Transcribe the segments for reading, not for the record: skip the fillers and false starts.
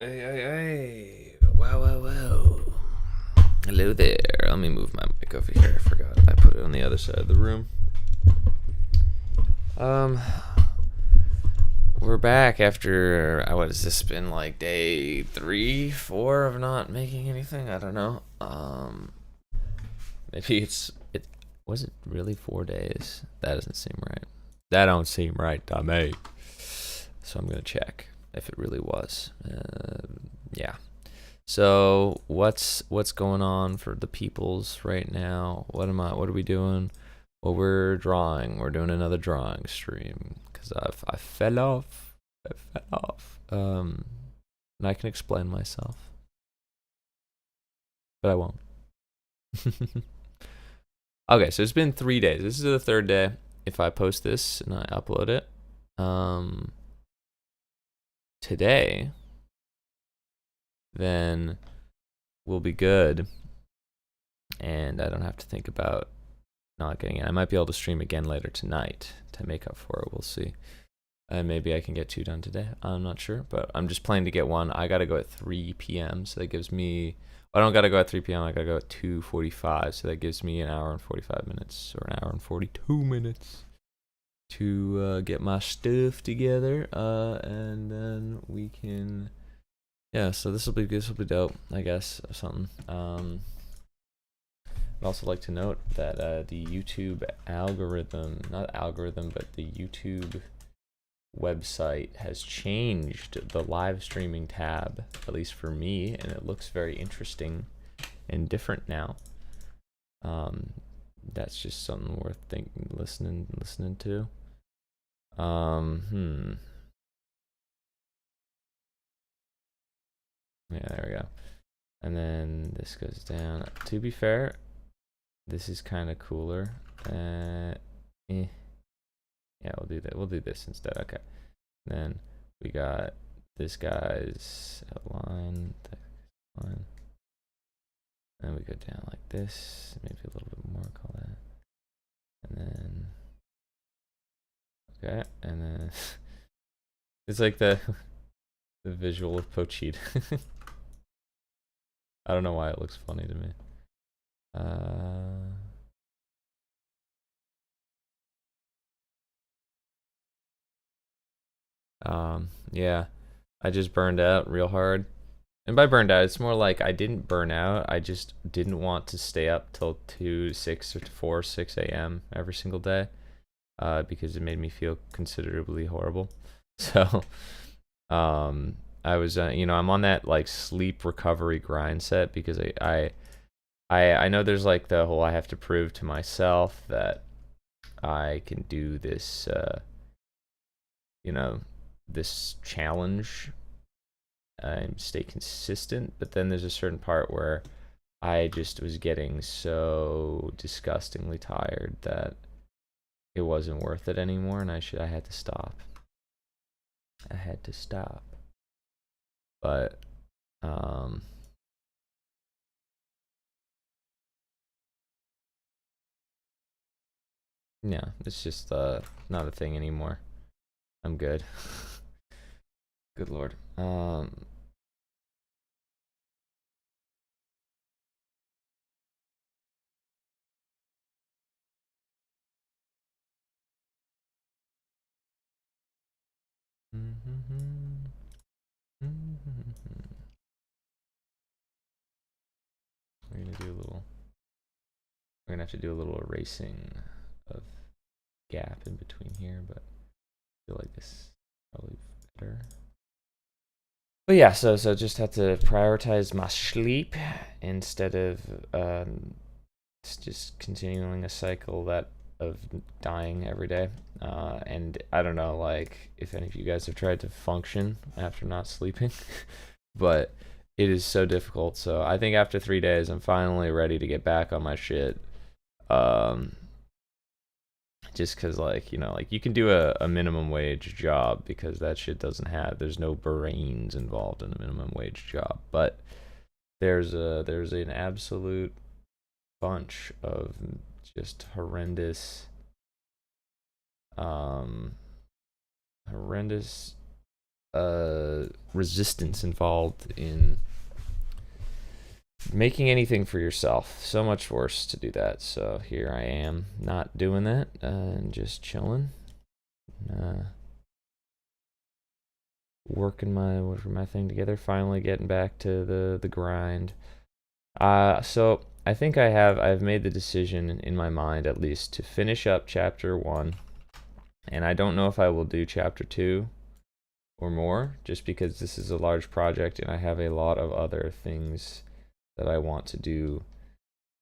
Hey, hey, hey. Wow, wow, wow. Hello there. Let me move my mic over here. I forgot. I put it on the other side of the room. Um, we're back after, what has this been, like day 3, 4 of not making anything? I don't know. Maybe was it really 4 days? That doesn't seem right. That don't seem right to me. So I'm gonna check if it really was. Yeah. So what's going on for the peoples right now? What are we doing? Well, we're drawing. We're doing another drawing stream because I fell off. I fell off. And I can explain myself, but I won't. Okay, so it's been 3 days. This is the third day. If I post this and I upload it, today, then we'll be good, and I don't have to think about not getting it. I might be able to stream again later tonight to make up for it. We'll see. Maybe I can get 2 done today. I'm not sure, but I'm just planning to get 1. I gotta go at 3 p.m. So that gives me. I don't gotta go at 3 p.m. I gotta go at 2:45. So that gives me an hour and 45 minutes, or an hour and 42 minutes, to get my stuff together. And then we can. Yeah. So this will be dope. I guess, or something. I'd also like to note that the YouTube algorithm, not algorithm, but the YouTube website has changed the live streaming tab, at least for me, and it looks very interesting and different now. That's just something worth listening to. Yeah, there we go. And then this goes down. To be fair, this is kind of cooler. Yeah, we'll do that. We'll do this instead. Okay. Then we got this guy's outline. Line. Then we go down like this. Maybe a little bit more. Call that. And then. Okay. And then. It's like the visual of Pochita. I don't know why it looks funny to me. Yeah. I just burned out real hard. And by burned out, it's more like I didn't burn out. I just didn't want to stay up till 2, 6, or 4, 6 a.m. every single day, because it made me feel considerably horrible. So, I was, I'm on that like sleep recovery grind set because I know there's like the whole I have to prove to myself that I can do this, this challenge and stay consistent. But then there's a certain part where I just was getting so disgustingly tired that it wasn't worth it anymore, and I had to stop. I had to stop. But yeah, it's just not a thing anymore. I'm good. Good lord. We're gonna do a little. We're gonna have to do a little erasing of gap in between here, but I feel like this is probably better. But yeah, so just have to prioritize my sleep instead of just continuing a cycle that of dying every day. And I don't know, like if any of you guys have tried to function after not sleeping, but it is so difficult. So I think after 3 days, I'm finally ready to get back on my shit. Just because, like, like you can do a minimum wage job because that shit there's no brains involved in a minimum wage job. But there's an absolute bunch of just horrendous resistance involved in making anything for yourself. So much worse to do that. So here I am, not doing that, and just chilling, working my thing together. Finally getting back to the grind. So I think I've made the decision in my mind, at least, to finish up chapter 1, and I don't know if I will do chapter 2 or more, just because this is a large project and I have a lot of other things that I want to do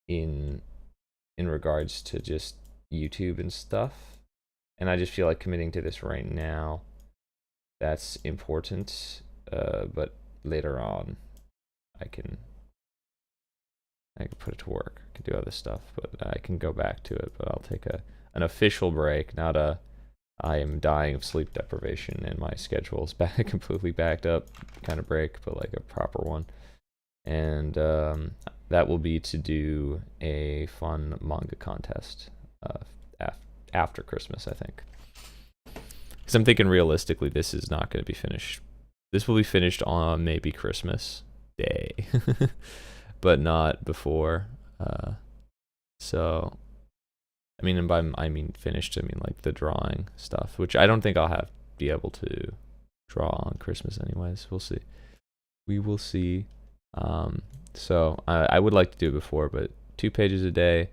in regards to just YouTube and stuff, and I just feel like committing to this right now, that's important, but later on I can put it to work. I can do other stuff, but I can go back to it. But I'll take an official break, not a I am dying of sleep deprivation and my schedule's completely backed up kind of break, but like a proper one. And that will be to do a fun manga contest after Christmas, I think. Because I'm thinking realistically, this is not going to be finished. This will be finished on maybe Christmas Day, but not before. So, I mean, and by I mean finished, I mean like the drawing stuff, which I don't think I'll be able to draw on Christmas anyways. We'll see. We will see. So I would like to do it before, but 2 pages a day,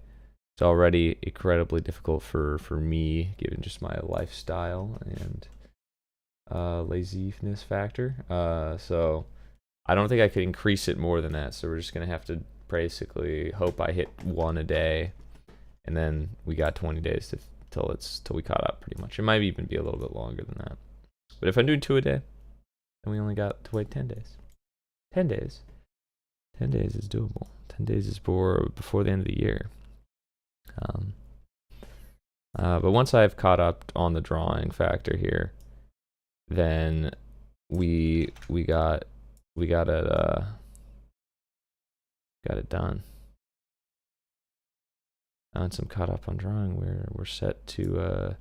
it's already incredibly difficult for me, given just my lifestyle and laziness factor. So I don't think I could increase it more than that. So we're just gonna have to basically hope I hit 1 a day, and then we got 20 days till we caught up pretty much. It might even be a little bit longer than that. But if I'm doing 2 a day, then we only got to wait 10 days. 10 days. 10 days is doable. 10 days is before the end of the year. But once I've caught up on the drawing factor here, then we got it done. Once I'm caught up on drawing, we're set to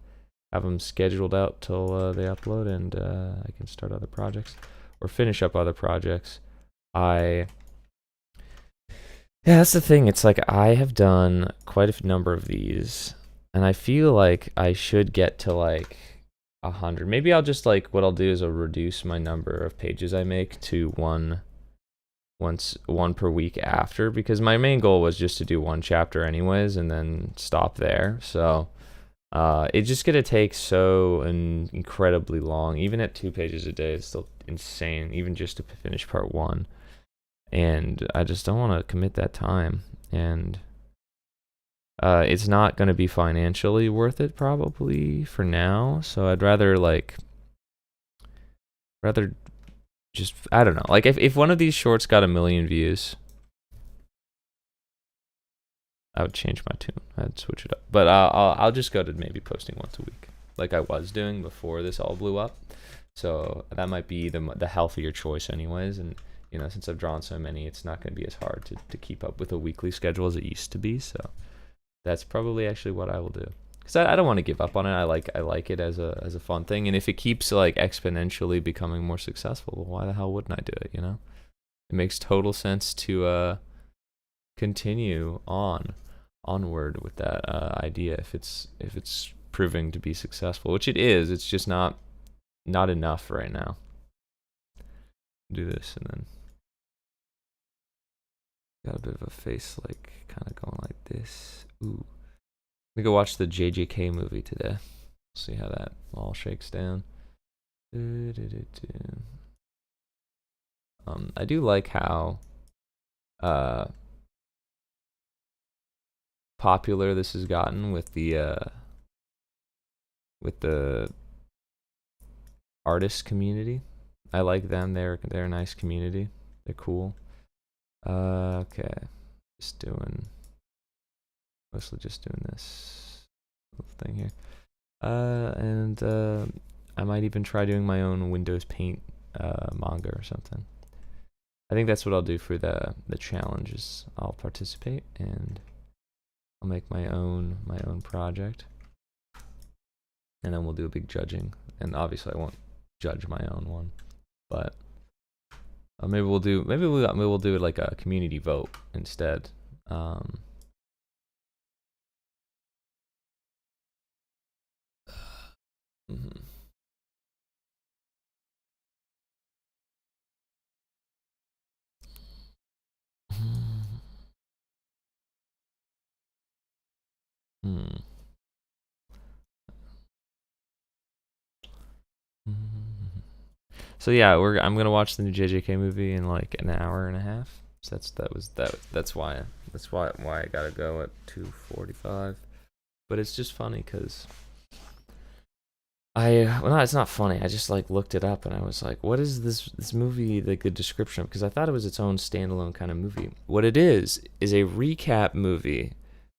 have them scheduled out till they upload, and I can start other projects or finish up other projects. Yeah, that's the thing. It's like I have done quite a number of these, and I feel like I should get to like 100. Maybe I'll just what I'll do is I'll reduce my number of pages I make to one per week after, because my main goal was just to do 1 chapter anyways and then stop there. So it's just gonna take so incredibly long. Even at 2 pages a day, it's still insane, even just to finish part 1. And I just don't want to commit that time, and it's not going to be financially worth it probably for now. So I'd rather just, I don't know, like if one of these shorts got 1 million views, I would change my tune. I'd switch it up, but I'll just go to maybe posting once a week like I was doing before this all blew up. So that might be the healthier choice anyways. And since I've drawn so many, it's not going to be as hard to keep up with a weekly schedule as it used to be. So that's probably actually what I will do, because I don't want to give up on it. I like it as a fun thing, and if it keeps exponentially becoming more successful, well, why the hell wouldn't I do it? It makes total sense to continue onward with that idea if it's proving to be successful, which it is. It's just not enough right now. Do this, and then got a bit of a face kind of going like this. Ooh, we go watch the JJK movie today. See how that all shakes down. I do like how popular this has gotten with the artist community. I like them. They're a nice community. They're cool. Okay, mostly just doing this little thing here. And I might even try doing my own Windows Paint manga or something. I think that's what I'll do for the challenges. I'll participate and I'll make my own project, and then we'll do a big judging. And obviously I won't judge my own one. But maybe we'll do like a community vote instead. Mhm. Hmm. So yeah, I'm gonna watch the new JJK movie in like an hour and a half. So that's why I gotta go at 2:45. But it's just funny because well, no, it's not funny. I just like looked it up and I was like, what is this movie like the description? Because I thought it was its own standalone kind of movie. What it is a recap movie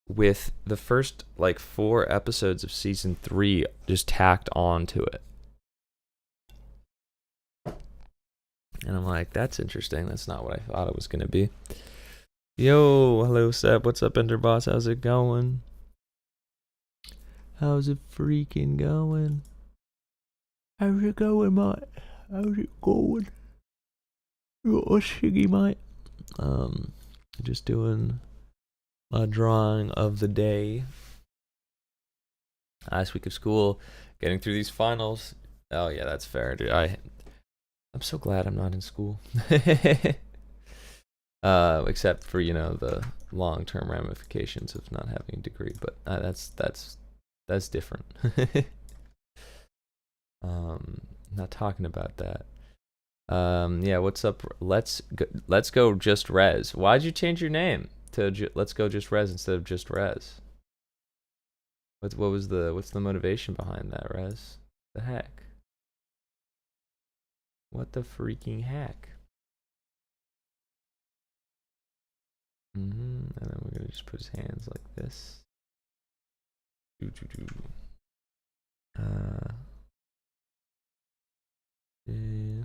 with the first like 4 episodes of season 3 just tacked on to it. And I'm like, that's interesting. That's not what I thought it was gonna be. Yo, hello Seb. What's up, Enderboss? How's it going? How's it freaking going? How's it going, mate? How's it going? You're a shiggy, mate. Just doing my drawing of the day. Last week of school, getting through these finals. Oh yeah, that's fair, dude. I'm so glad I'm not in school. Except for the long-term ramifications of not having a degree, but that's different. Not talking about that. Yeah, what's up? Let's go just Rez. Why'd you change your name to Let's Go Just Rez instead of Just Rez? What's the motivation behind that, Rez? The heck? What the freaking heck? And then we're gonna just put his hands like this. Yeah.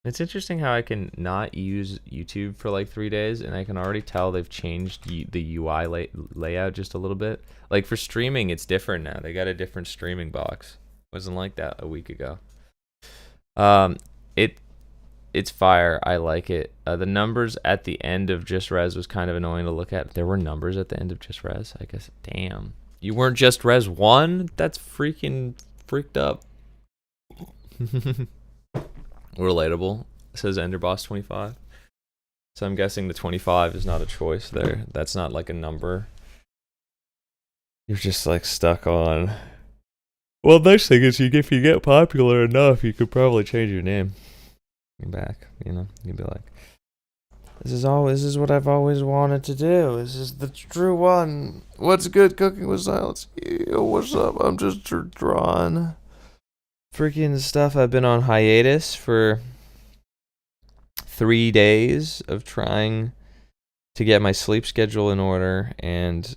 It's interesting how I can not use YouTube for like 3 days, and I can already tell they've changed the UI layout just a little bit. Like for streaming, it's different now. They got a different streaming box. Wasn't like that a week ago. It's fire. I like it. The numbers at the end of Just Res was kind of annoying to look at. There were numbers at the end of Just Res. I guess. Damn. You weren't Just Res 1? That's freaking freaked up. Relatable, says Enderboss 25. So I'm guessing the 25 is not a choice there. That's not like a number. You're just like stuck on. Well, the nice thing is, if you get popular enough, you could probably change your name. Back, you'd be like, this is what I've always wanted to do. This is the true one. What's good? Cooking with Silence. Yo, what's up? I'm just drawing freaking stuff. I've been on hiatus for 3 days of trying to get my sleep schedule in order and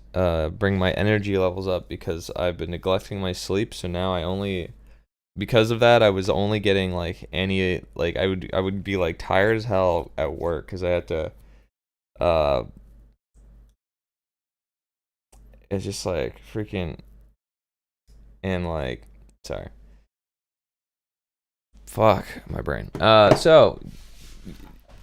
bring my energy levels up because I've been neglecting my sleep. So now because of that, I was only getting like I would be like tired as hell at work because I had to it's just like freaking and like sorry. Fuck my brain. So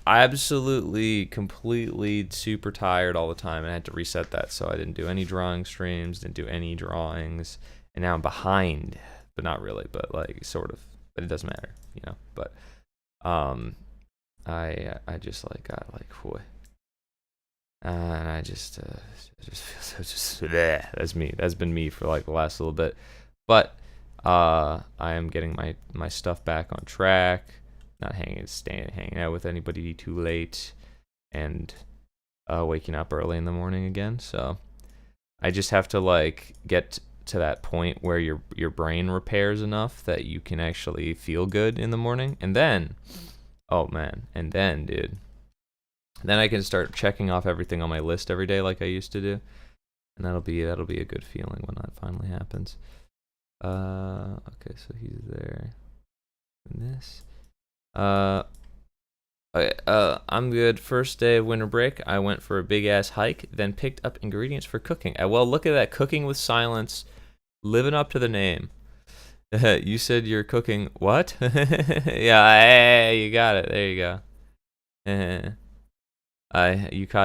absolutely completely super tired all the time, and I had to reset that, so I didn't do any drawing streams, didn't do any drawings, and now I'm behind. But not really, but like sort of. But it doesn't matter, But I just like got like boy, and I just feel so that's me. That's been me for like the last little bit. But I am getting my stuff back on track. Not hanging out with anybody too late, and waking up early in the morning again. So I just have to like get to that point where your brain repairs enough that you can actually feel good in the morning, and then dude, then I can start checking off everything on my list every day like I used to do, and that'll be a good feeling when that finally happens. Okay, so he's there. And this. I'm good. First day of winter break, I went for a big ass hike, then picked up ingredients for cooking. Well, look at that, cooking with silence. Living up to the name. You said you're cooking what? Yeah, hey, you got it. There you go.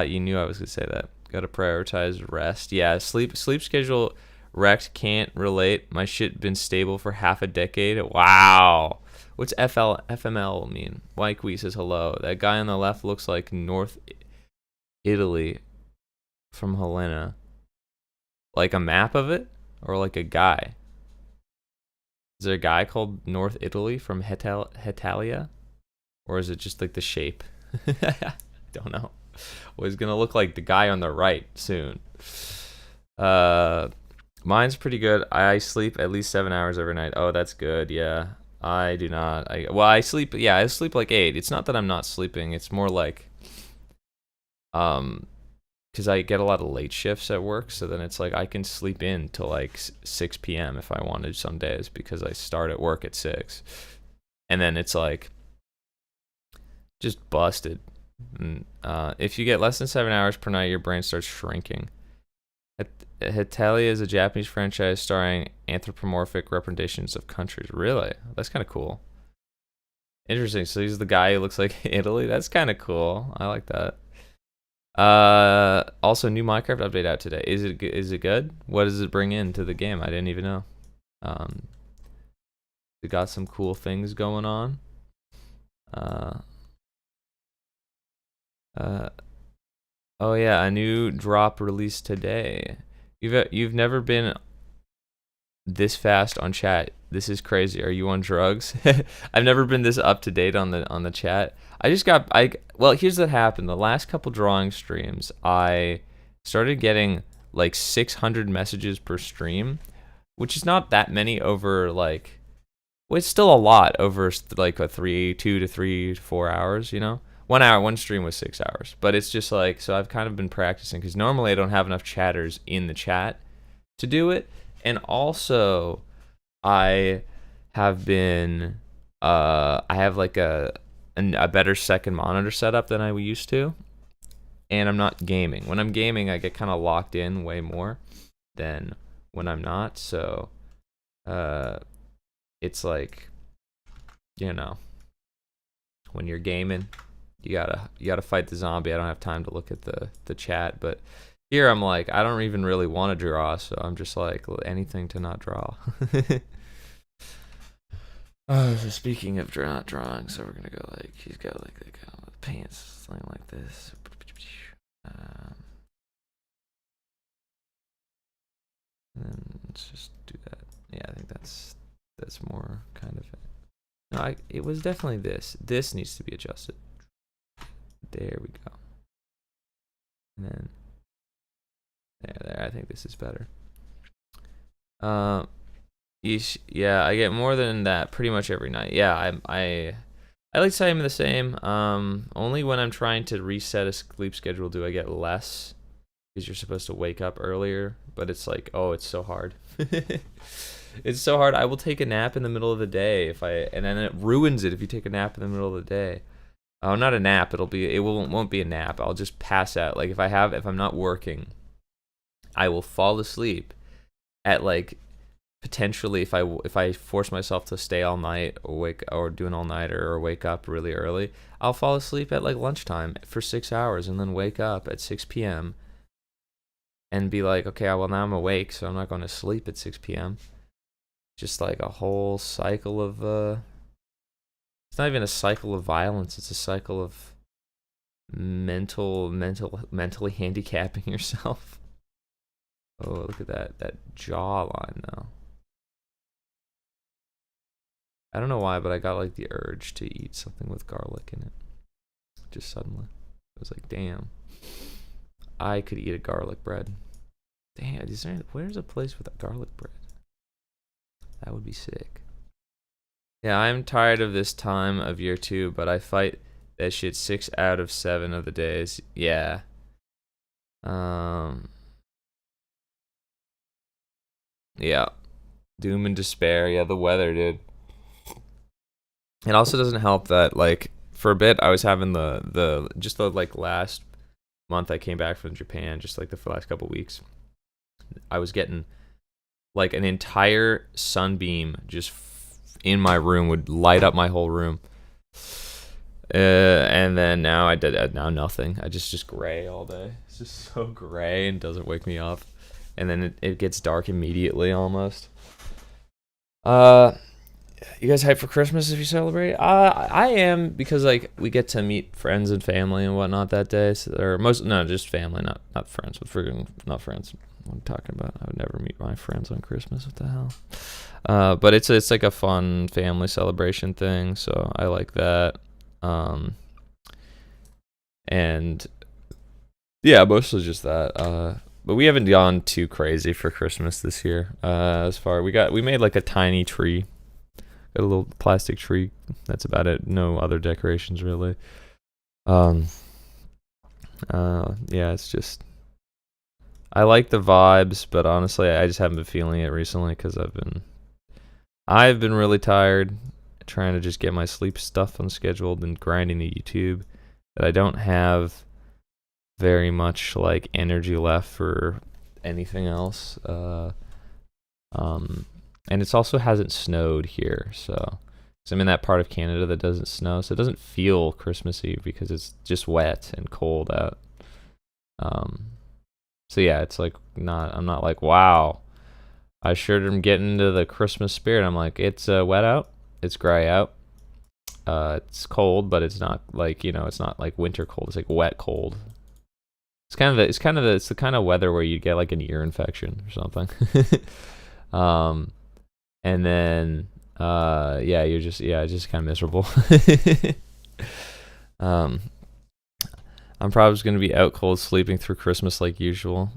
You knew I was gonna say that. Gotta prioritize rest. Yeah, sleep schedule wrecked, can't relate. My shit been stable for half a decade. Wow. What's FML mean? Waikwe says hello. That guy on the left looks like North Italy from Helena. Like a map of it? Or like a guy? Is there a guy called North Italy from Hetalia? Or is it just like the shape? Don't know. Well, he's gonna look like the guy on the right soon. Mine's pretty good. I sleep at least 7 hours every night. Oh, that's good. Yeah, I do not. I sleep. Yeah, I sleep like 8. It's not that I'm not sleeping. It's more like because I get a lot of late shifts at work, so then it's like I can sleep in till like 6 p.m. if I wanted some days because I start at work at 6, and then it's like just busted. If you get less than 7 hours per night, your brain starts shrinking. Hetalia is a Japanese franchise starring anthropomorphic representations of countries. Really? That's kind of cool. Interesting. So he's the guy who looks like Italy. That's kind of cool. I like that. Also, new Minecraft update out today. Is it good? What does it bring into the game? I didn't even know. We got some cool things going on. Oh yeah, a new drop released today. You've never been this fast on chat. This is crazy. Are you on drugs? I've never been this up to date on the chat. Well, here's what happened. The last couple drawing streams, I started getting like 600 messages per stream, which is not that many over like, well, it's still a lot over like 2 to 3 to 4 hours, you know? 1 hour, one stream was 6 hours, but it's just like, so I've kind of been practicing because normally I don't have enough chatters in the chat to do it. And also I have been, I have like a better second monitor setup than I used to. And I'm not gaming. When I'm gaming, I get kind of locked in way more than when I'm not. So, it's like, you know, when you're gaming, you gotta fight the zombie. I don't have time to look at the chat, but here I'm like, I don't even really want to draw, so I'm just like anything to not draw. So speaking of not drawing, so we're gonna go like he's got like the pants something like this. And then let's just do that. Yeah, I think that's more kind of it. No, it was definitely this. This needs to be adjusted. There we go. And then there. I think this is better. Yeah, I get more than that pretty much every night. Yeah, I like to say I'm the same. Only when I'm trying to reset a sleep schedule do I get less, because you're supposed to wake up earlier. But it's like, oh, it's so hard. It's so hard. I will take a nap in the middle of the day and then it ruins it if you take a nap in the middle of the day. Oh, not a nap. It won't be a nap. I'll just pass out. Like if I'm not working, I will fall asleep at like potentially if I force myself to stay all night or do an all-nighter or wake up really early, I'll fall asleep at like lunchtime for 6 hours and then wake up at 6 p.m. and be like, okay, well now I'm awake, so I'm not going to sleep at 6 p.m. Just like a whole cycle of it's not even a cycle of violence, it's a cycle of mentally handicapping yourself. Oh, look at that jawline though. I don't know why, but I got like the urge to eat something with garlic in it. Just suddenly. I was like, damn. I could eat a garlic bread. Damn, where's a place with a garlic bread? That would be sick. Yeah, I'm tired of this time of year too, but I fight that shit 6 out of 7 of the days. Yeah. Yeah. Doom and despair. Yeah, the weather, dude. It also doesn't help that, like, for a bit I was having the like last month I came back from Japan, just like the last couple weeks, I was getting like an entire sunbeam just in my room would light up my whole room. And then now now nothing. I just gray all day. It's just so gray and doesn't wake me up. And then it gets dark immediately almost. You guys hyped for Christmas if you celebrate? I am, because like we get to meet friends and family and whatnot that day. So, or just family, not friends. But friggin' not friends. What I'm talking about. I would never meet my friends on Christmas. What the hell? But it's like a fun family celebration thing, so I like that. And yeah, mostly just that. But we haven't gone too crazy for Christmas this year. We made like a tiny tree. Got a little plastic tree. That's about it. No other decorations really. Yeah, it's just, I like the vibes, but honestly, I just haven't been feeling it recently because I've been really tired, trying to just get my sleep stuff unscheduled and grinding the YouTube, that I don't have very much like energy left for anything else. And it's also hasn't snowed here, so I'm in that part of Canada that doesn't snow, so it doesn't feel Christmassy because it's just wet and cold out. So yeah, it's like I'm not like, wow, I sure am getting into the Christmas spirit. I'm like, it's wet out, it's gray out, it's cold, but it's not like, it's not like winter cold. It's like wet cold. It's the kind of weather where you get like an ear infection or something. And then it's just kind of miserable. I'm probably just gonna be out cold sleeping through Christmas like usual.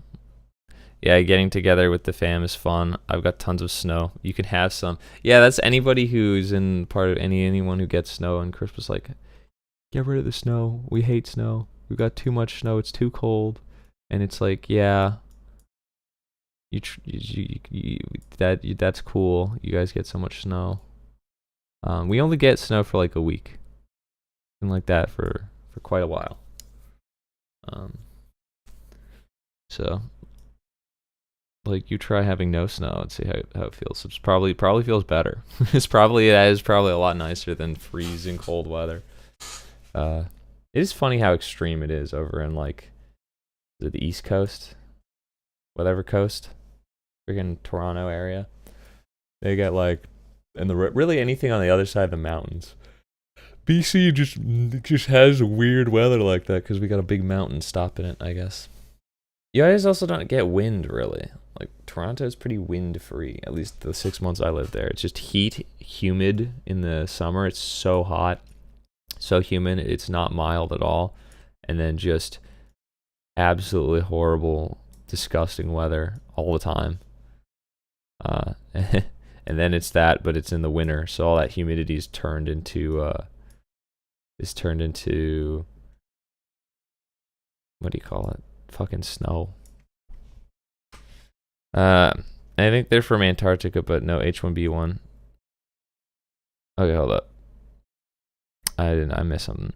Yeah, getting together with the fam is fun. I've got tons of snow. You can have some. Yeah, that's anybody who's in part of anyone who gets snow on Christmas. Like, get rid of the snow. We hate snow. We've got too much snow. It's too cold. And it's like, yeah, that's cool. You guys get so much snow. We only get snow for like a week, and like that for quite a while. So like, you try having no snow and see how it feels. It's probably feels better. That is probably a lot nicer than freezing cold weather. It is funny how extreme it is over in like the East Coast, whatever coast, freaking Toronto area. They get like, and really anything on the other side of the mountains. BC just has weird weather like that because we got a big mountain stopping it, I guess. You guys also don't get wind really. Like, Toronto is pretty wind free, at least the 6 months I lived there. It's just humid in the summer. It's so hot, so humid. It's not mild at all. And then just absolutely horrible, disgusting weather all the time. And then it's that, but it's in the winter, so all that humidity is turned into what do you call it? Fucking snow. I think they're from Antarctica, but no H1B1. Okay, hold up. I missed something.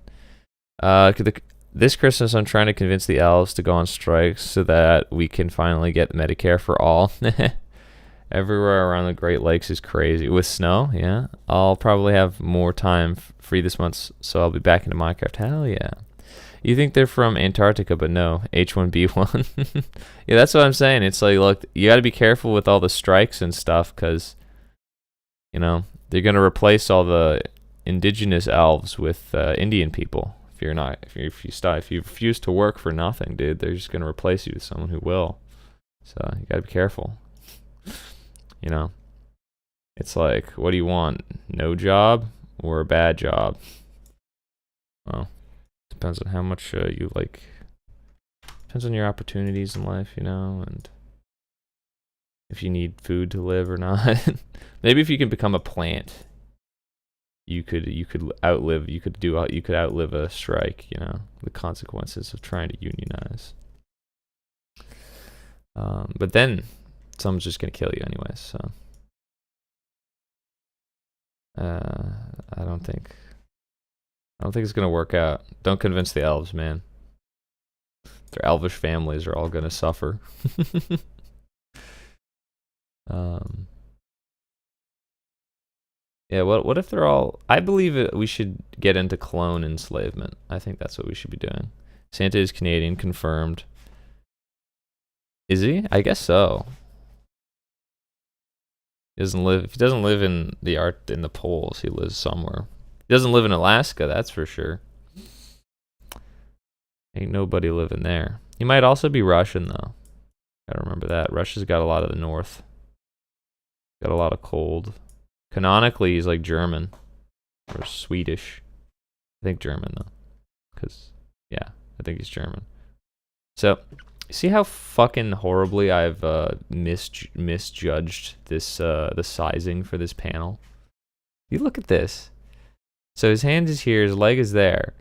This Christmas, I'm trying to convince the elves to go on strikes so that we can finally get Medicare for all. Everywhere around the Great Lakes is crazy. With snow, yeah. I'll probably have more time free this month, so I'll be back into Minecraft. Hell yeah. You think they're from Antarctica, but no, H1B1. Yeah, that's what I'm saying. It's like, look, you got to be careful with all the strikes and stuff, because, they're going to replace all the indigenous elves with Indian people. If you refuse to work for nothing, dude, they're just going to replace you with someone who will. So you got to be careful. It's like, what do you want? No job or a bad job? Well, depends on how much you like. Depends on your opportunities in life, and if you need food to live or not. Maybe if you can become a plant, you could outlive a strike. The consequences of trying to unionize. But then someone's just gonna kill you anyways. So I don't think it's gonna work out. Don't convince the elves, man. Their elvish families are all gonna suffer. Um, yeah, what if they're all... I believe we should get into clone enslavement. I think that's what we should be doing. Santa is Canadian, confirmed. Is he? I guess so. He doesn't live... If he doesn't live in the poles, he lives somewhere. He doesn't live in Alaska, that's for sure. Ain't nobody living there. He might also be Russian, though. Gotta remember that. Russia's got a lot of the north. Got a lot of cold. Canonically, he's like German. Or Swedish. I think German, though. Because, yeah, I think he's German. So, see how fucking horribly I've misjudged this the sizing for this panel? You look at this. So his hand is here, his leg is there.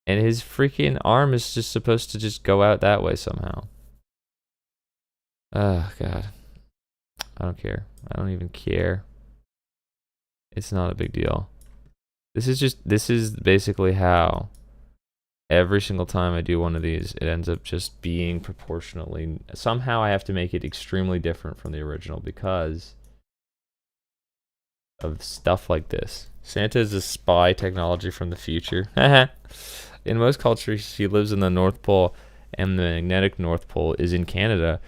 And his freaking arm is just supposed to just go out that way somehow. Oh, God. I don't care. I don't even care. It's not a big deal. This is basically how every single time I do one of these, it ends up just being proportionally... Somehow I have to make it extremely different from the original because of stuff like this. Santa is a spy technology from the future. In most cultures, he lives in the North Pole, and the magnetic North Pole is in Canada.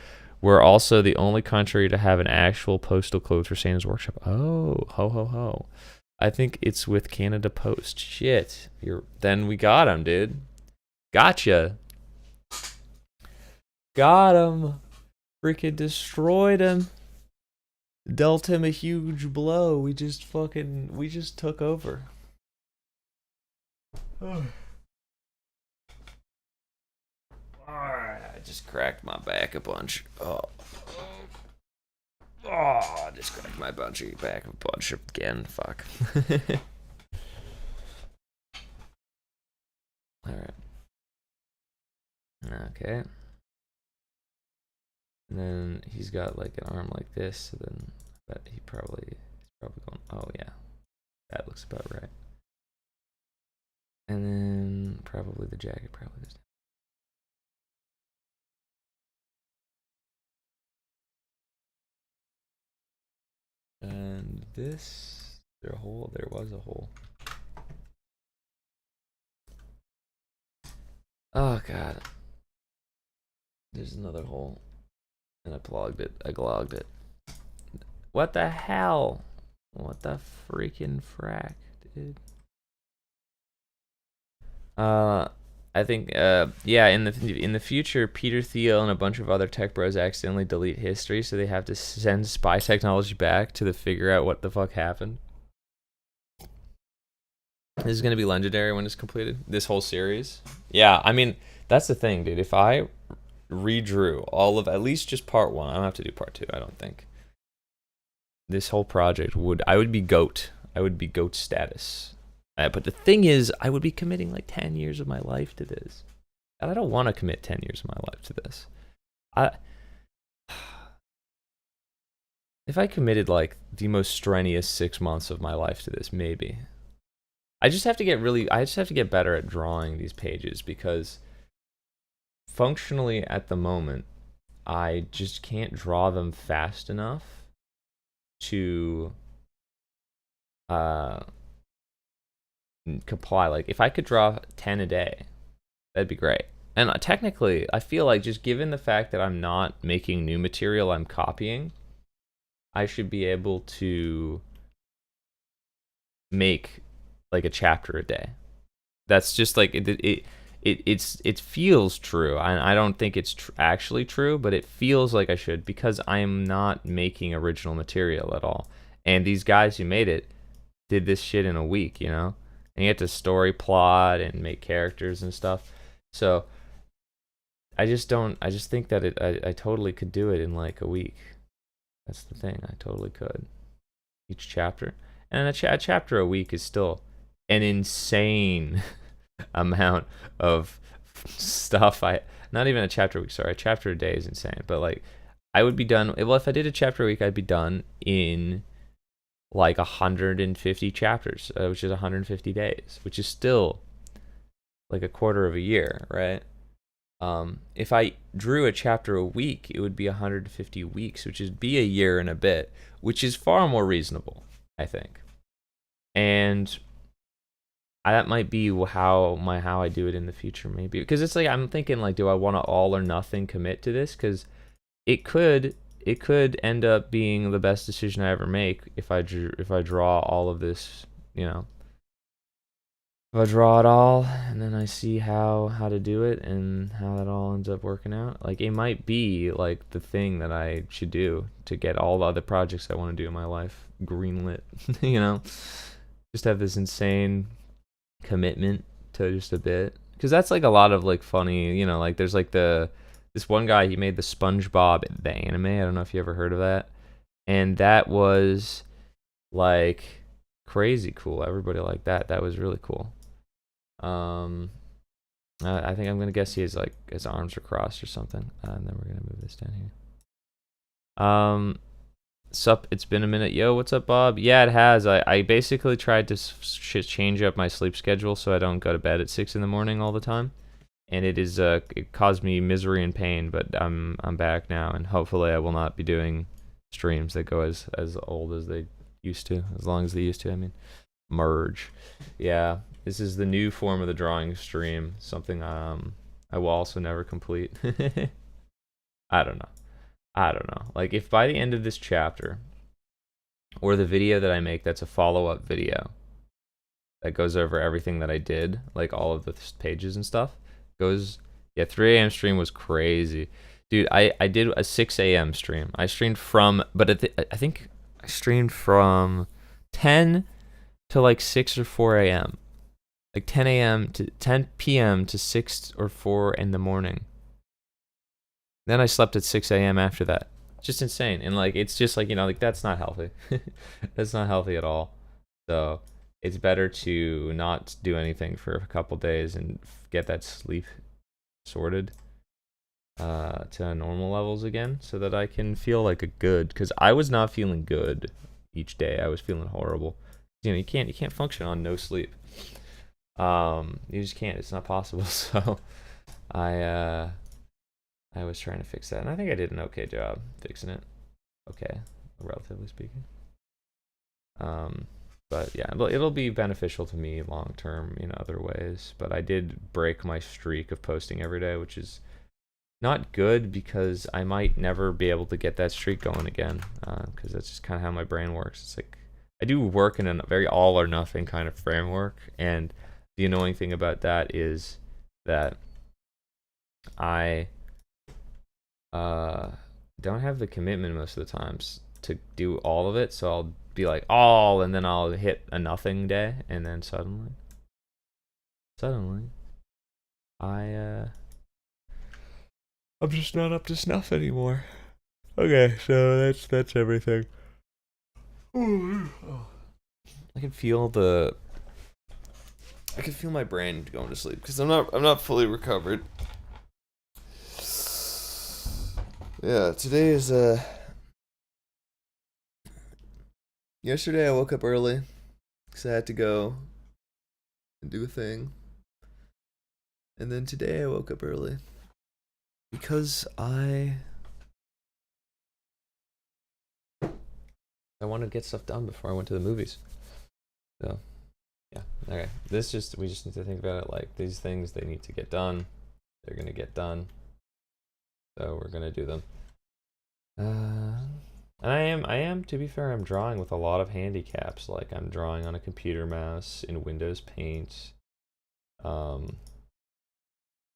We're also the only country to have an actual postal code for Santa's workshop. Oh, ho, ho, ho. I think it's with Canada Post. Shit. Then we got him, dude. Gotcha. Got him. Freaking destroyed him. Dealt him a huge blow. We just took over. I just cracked my back a bunch. I just cracked my back a bunch again. Fuck. Alright. Okay. And then he's got like an arm like this, so then I bet he's probably going, oh yeah. That looks about right. And then probably the jacket probably goes down. And this, there was a hole. Oh god. There's another hole. And I glogged it. What the hell? What the freaking frack, dude? I think, yeah, in the future, Peter Thiel and a bunch of other tech bros accidentally delete history, so they have to send spy technology back to figure out what the fuck happened. This is gonna be legendary when it's completed. This whole series. Yeah, I mean, that's the thing, dude. If I redrew all of at least just part 1, I don't have to do part 2, I don't think. This whole project I would be GOAT. I would be GOAT status. But the thing is, I would be committing like 10 years of my life to this. And I don't want to commit 10 years of my life to this. If I committed like the most strenuous 6 months of my life to this, maybe. I just have to get better at drawing these pages because functionally at the moment, I just can't draw them fast enough to comply. Like if I could draw 10 a day, that'd be great. And technically, I feel like just given the fact that I'm not making new material, I'm copying, I should be able to make like a chapter a day. That's just like it feels true. I don't think it's actually true, but it feels like I should because I'm not making original material at all. And these guys who made it did this shit in a week, you know? And you have to story plot and make characters and stuff. So I just think that I totally could do it in like a week. That's the thing. I totally could. Each chapter. And a chapter a week is still an insane amount of stuff. Not even a chapter a week, sorry. A chapter a day is insane. But like I would be done. Well, if I did a chapter a week, I'd be done in like 150 chapters, which is 150 days, which is still like a quarter of a year, right? If I drew a chapter a week, it would be 150 weeks, which is be a year and a bit, which is far more reasonable, I think. And that might be how I do it in the future, maybe, because it's like I'm thinking like, do I want to all or nothing commit to this? Because it could end up being the best decision I ever make if I draw all of this, you know. If I draw it all and then I see how to do it and how that all ends up working out, like it might be like the thing that I should do to get all the other projects I want to do in my life greenlit, you know. Just have this insane commitment to just a bit, because that's like a lot of like funny, you know, like there's like this one guy, he made the SpongeBob the anime. I don't know if you ever heard of that, and that was like crazy cool. Everybody liked that. That was really cool. I think I'm gonna guess he has like his arms are crossed or something, and then we're gonna move this down here. Sup, it's been a minute. Yo, what's up, Bob? Yeah, it has. I basically tried to change up my sleep schedule so I don't go to bed at 6 in the morning all the time, and it caused me misery and pain. But I'm back now, and hopefully I will not be doing streams that go as old as they used to, as long as they used to. I mean, merge. Yeah, this is the new form of the drawing stream. Something I will also never complete. I don't know. Like, if by the end of this chapter, or the video that I make that's a follow-up video that goes over everything that I did, like all of the pages and stuff, yeah, 3 a.m. stream was crazy. Dude, I did a 6 a.m. stream. I streamed from, but I think I streamed from 10 to like 6 or 4 a.m. Like 10 a.m. to 10 p.m. to 6 or 4 in the morning. Then I slept at 6 a.m. after that. Just insane. And like, it's just like, you know, like that's not healthy. That's not healthy at all. So it's better to not do anything for a couple days and get that sleep sorted to normal levels again, so that I can feel like a good, because I was not feeling good each day. I was feeling horrible. You know, you can't function on no sleep. You just can't. It's not possible. So I was trying to fix that, and I think I did an okay job fixing it. Okay, relatively speaking. But yeah, it'll be beneficial to me long term in other ways. But I did break my streak of posting every day, which is not good, because I might never be able to get that streak going again, because that's just kind of how my brain works. It's like I do work in a very all or nothing kind of framework, and the annoying thing about that is that I don't have the commitment most of the times to do all of it, so I'll be like all, and then I'll hit a nothing day, and then suddenly I'm just not up to snuff anymore. Okay, so that's everything. I can feel my brain going to sleep, because I'm not fully recovered. Yeah, today is yesterday I woke up early because I had to go and do a thing. And then today I woke up early because I wanted to get stuff done before I went to the movies. So, yeah. Okay. We just need to think about it like these things, they need to get done. They're going to get done. So we're going to do them. And I am, to be fair, I'm drawing with a lot of handicaps. Like, I'm drawing on a computer mouse in Windows Paint.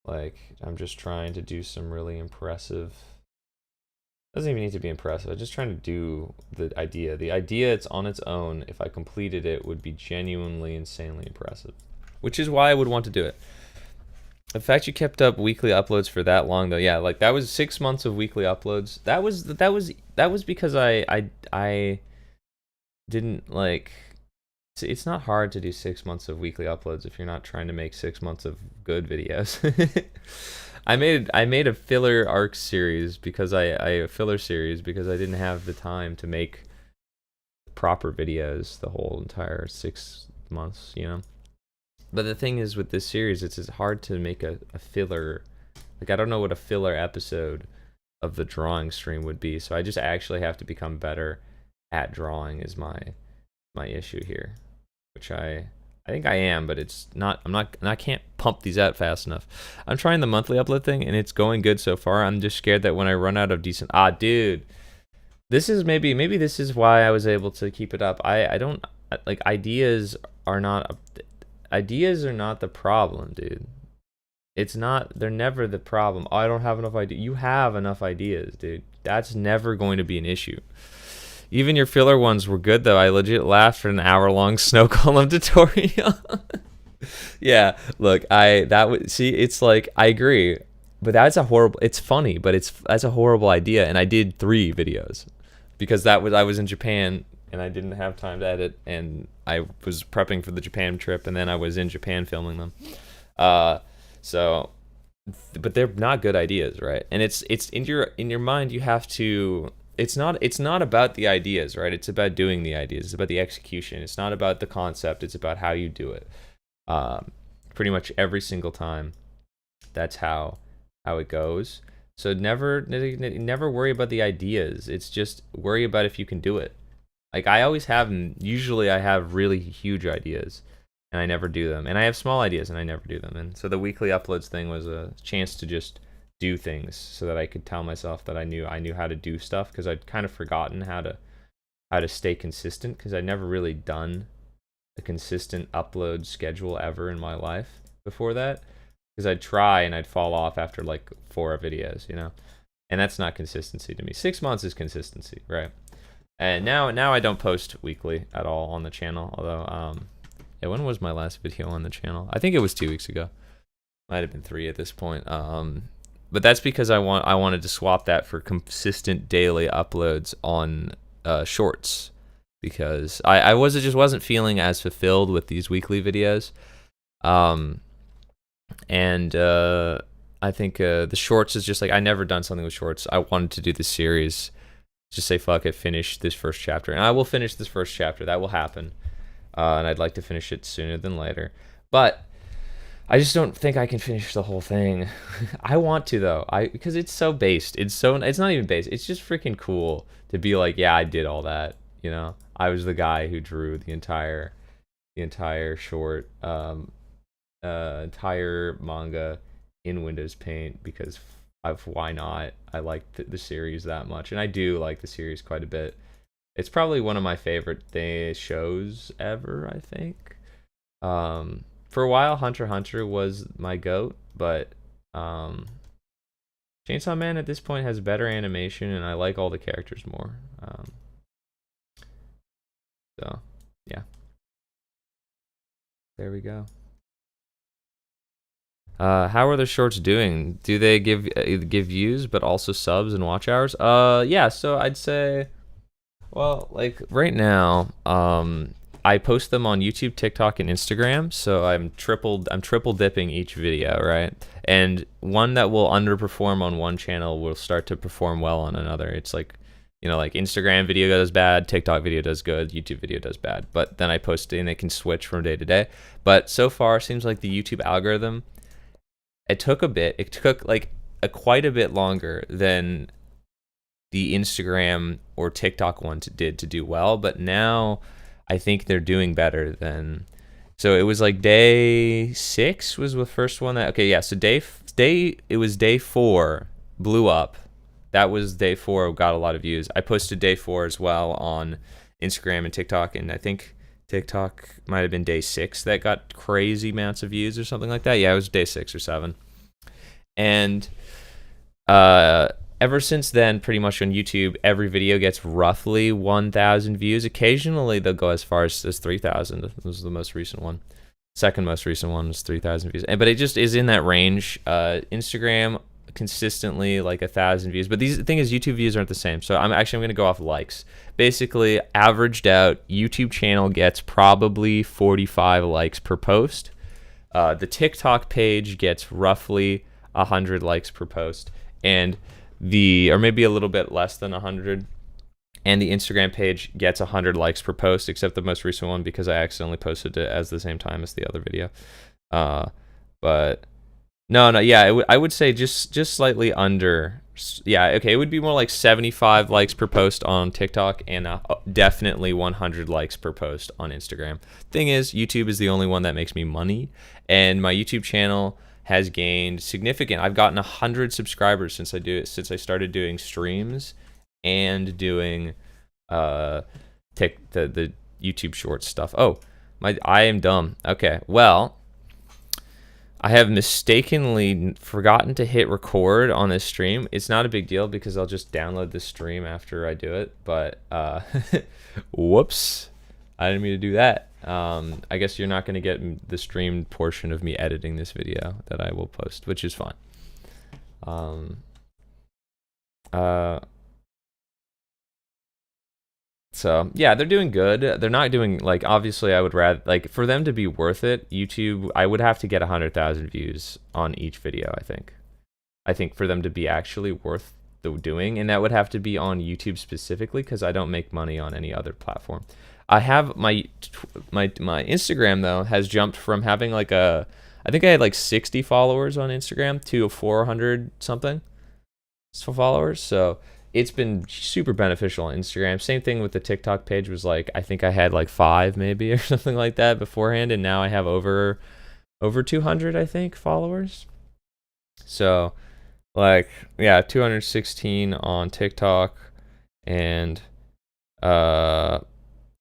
Like, I'm just trying to do some really impressive. Doesn't even need to be impressive. I'm just trying to do the idea. The idea, it's on its own. If I completed it, would be genuinely, insanely impressive. Which is why I would want to do it. The fact you kept up weekly uploads for that long, though, yeah, like that was 6 months of weekly uploads. That was because I didn't like. It's not hard to do 6 months of weekly uploads if you're not trying to make 6 months of good videos. I made a filler arc series because a filler series because I didn't have the time to make proper videos the whole entire 6 months, you know. But the thing is, with this series, it's hard to make a filler Like, I don't know what a filler episode of the drawing stream would be. So I just actually have to become better at drawing is my issue here, which I think I am, but it's not. I can't pump these out fast enough. I'm trying the monthly upload thing, and it's going good so far. I'm just scared that when I run out of decent, dude, this is maybe this is why I was able to keep it up. I don't like ideas are not the problem, dude. It's not. They're never the problem. I don't have enough ideas. You have enough ideas, dude. That's never going to be an issue. Even your filler ones were good, though. I legit laughed at an hour-long snow column tutorial. Yeah, look, see, it's like, I agree, but that's a horrible, it's funny, but that's a horrible idea, and I did 3 videos, because I was in Japan, and I didn't have time to edit, and I was prepping for the Japan trip, and then I was in Japan filming them. But they're not good ideas, right? And it's in your mind, you have to. It's not about the ideas, right? It's about doing the ideas. It's about the execution. It's not about the concept. It's about how you do it. Pretty much every single time, that's how it goes. So never worry about the ideas. It's just worry about if you can do it. Like usually I have really huge ideas, and I never do them. And I have small ideas, and I never do them. And so the weekly uploads thing was a chance to just do things so that I could tell myself that I knew how to do stuff, because I'd kind of forgotten how to stay consistent, because I'd never really done a consistent upload schedule ever in my life before that, because I'd try and I'd fall off after like 4 videos, and that's not consistency to me. 6 months is consistency, right? And now I don't post weekly at all on the channel, although yeah, when was my last video on the channel? I think it was 2 weeks ago. Might have been 3 at this point. But that's because I wanted to swap that for consistent daily uploads on shorts, because I just wasn't feeling as fulfilled with these weekly videos, and I think the shorts is just like, I never done something with shorts. I wanted to do this series, just say fuck it, finish this first chapter, and I will finish this first chapter. That will happen, and I'd like to finish it sooner than later, but I just don't think I can finish the whole thing. I want to, though, because it's so based. It's not even based. It's just freaking cool to be like, yeah, I did all that. I was the guy who drew the entire short, entire manga in Windows Paint, because why not? I like the series that much, and I do like the series quite a bit. It's probably one of my favorite shows ever, I think. For a while, Hunter x Hunter was my goat, but Chainsaw Man at this point has better animation, and I like all the characters more. So, yeah. There we go. How are the shorts doing? Do they give views, but also subs and watch hours? Yeah. So I'd say, well, like right now, I post them on YouTube, TikTok, and Instagram, so I'm triple dipping each video, right? And one that will underperform on one channel will start to perform well on another. It's like, like Instagram video does bad, TikTok video does good, YouTube video does bad. But then I post it, and it can switch from day to day. But so far, it seems like the YouTube algorithm, it took like quite a bit longer than the Instagram or TikTok one did to do well, but now I think they're doing better than. So it was like day 6 was the first one that. Okay, yeah. So it was day 4 blew up. That was day 4 got a lot of views. I posted day 4 as well on Instagram and TikTok, and I think TikTok might have been day 6 that got crazy amounts of views or something like that. Yeah, it was day 6 or 7, and ever since then, pretty much on YouTube, every video gets roughly 1,000 views. Occasionally, they'll go as far as 3,000. This was the most recent one. Second most recent one was 3,000 views. But it just is in that range. Instagram, consistently like 1,000 views. But the thing is, YouTube views aren't the same. So I'm going to go off likes. Basically, averaged out, YouTube channel gets probably 45 likes per post. The TikTok page gets roughly 100 likes per post. And or maybe a little bit less than 100, and the Instagram page gets 100 likes per post, except the most recent one, because I accidentally posted it as the same time as the other video. But No, no, yeah, I would say just slightly under. Yeah, okay, it would be more like 75 likes per post on TikTok and definitely 100 likes per post on Instagram. Thing is, YouTube is the only one that makes me money, and my YouTube channel has gained significant. I've gotten 100 subscribers since I started doing streams and doing the YouTube Shorts stuff. Oh, I am dumb. Okay, well, I have mistakenly forgotten to hit record on this stream. It's not a big deal because I'll just download the stream after I do it. But whoops, I didn't mean to do that. I guess you're not going to get the streamed portion of me editing this video that I will post, which is fine. So yeah, they're doing good. They're not doing like, obviously I would rather, like, for them to be worth it, YouTube, I would have to get 100,000 views on each video. I think for them to be actually worth the doing, and that would have to be on YouTube specifically, because I don't make money on any other platform. I have my Instagram though has jumped from having like I think I had like 60 followers on Instagram to 400 something followers. So it's been super beneficial on Instagram. Same thing with the TikTok page, was like, I think I had like 5 maybe or something like that beforehand, and now I have over 200, I think, followers. So like, yeah, 216 on TikTok, and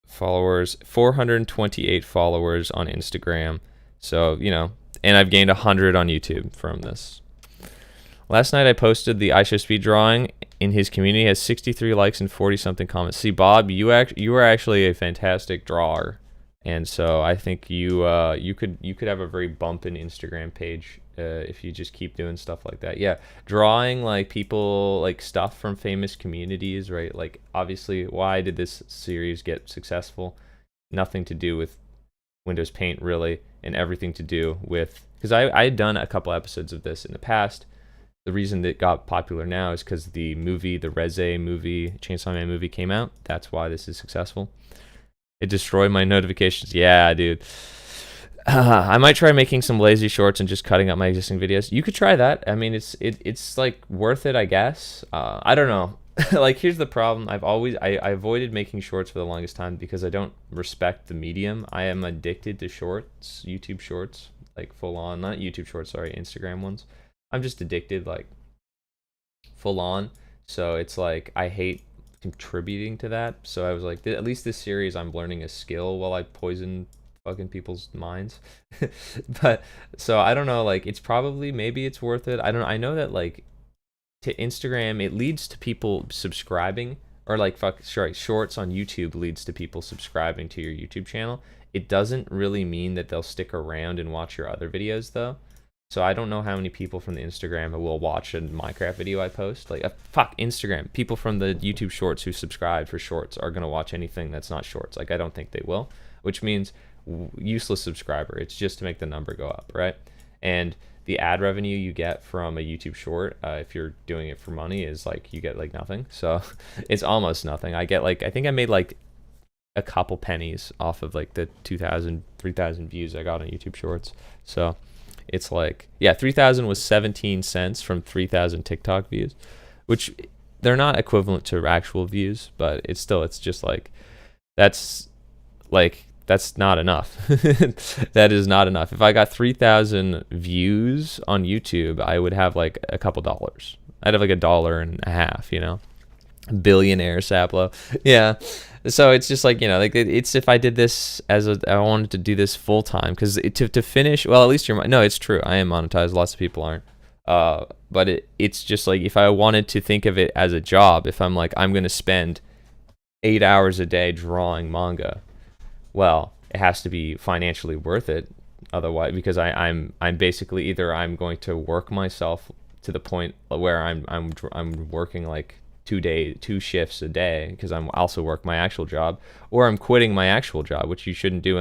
followers, 428 followers on Instagram. So, you know, and I've gained 100 on YouTube from this. Last night I posted the I Show Speed drawing in his community. It has 63 likes and 40 something comments. See, Bob, you are actually a fantastic drawer, and so I think you could have a very bumping Instagram page if you just keep doing stuff like that. Yeah, drawing like people, like stuff from famous communities, right? Like, obviously, why did this series get successful? Nothing to do with Windows Paint really, and everything to do with, because I had done a couple episodes of this in the past. The reason that it got popular now is because the movie, the Reze movie, Chainsaw Man movie came out. That's why this is successful. It destroyed my notifications. Yeah, dude. I might try making some lazy shorts and just cutting up my existing videos. You could try that. I mean, it's like worth it, I guess. I don't know. Like, here's the problem. I avoided making shorts for the longest time because I don't respect the medium. I am addicted to shorts, YouTube shorts, like full on. Not YouTube shorts, sorry, Instagram ones. I'm just addicted, like, full on. So it's like, I hate contributing to that. So I was like, at least this series I'm learning a skill while I poison fucking people's minds. But so I don't know, like, it's probably, maybe it's worth it. I know that, like, to Instagram, it leads to people subscribing, or like, shorts on YouTube leads to people subscribing to your YouTube channel. It doesn't really mean that they'll stick around and watch your other videos though. So I don't know how many people from the Instagram will watch a Minecraft video I post. Like, fuck Instagram. People from the YouTube Shorts who subscribe for Shorts are going to watch anything that's not Shorts. Like, I don't think they will, which means useless subscriber. It's just to make the number go up, right? And the ad revenue you get from a YouTube Short, if you're doing it for money, is like, you get like nothing. So it's almost nothing. I get like, I think I made like a couple pennies off of like the 2,000, 3,000 views I got on YouTube Shorts. So it's like, yeah, 3,000 was 17 cents from 3,000 TikTok views, which they're not equivalent to actual views, but it's just like, that's not enough. That is not enough. If I got 3,000 views on YouTube, I would have like a couple dollars. I'd have like $1.50, you know? Billionaire Saplo. Yeah. So it's just like, you know, like, it's, if I did this I wanted to do this full time, because to finish, well, at least no, it's true, I am monetized, lots of people aren't, but it's just like, if I wanted to think of it as a job, if I'm like, I'm gonna spend 8 hours a day drawing manga, well, it has to be financially worth it, otherwise, because I'm basically, either I'm going to work myself to the point where I'm working like 2 shifts a day, because I'm also work my actual job, or I'm quitting my actual job, which you shouldn't do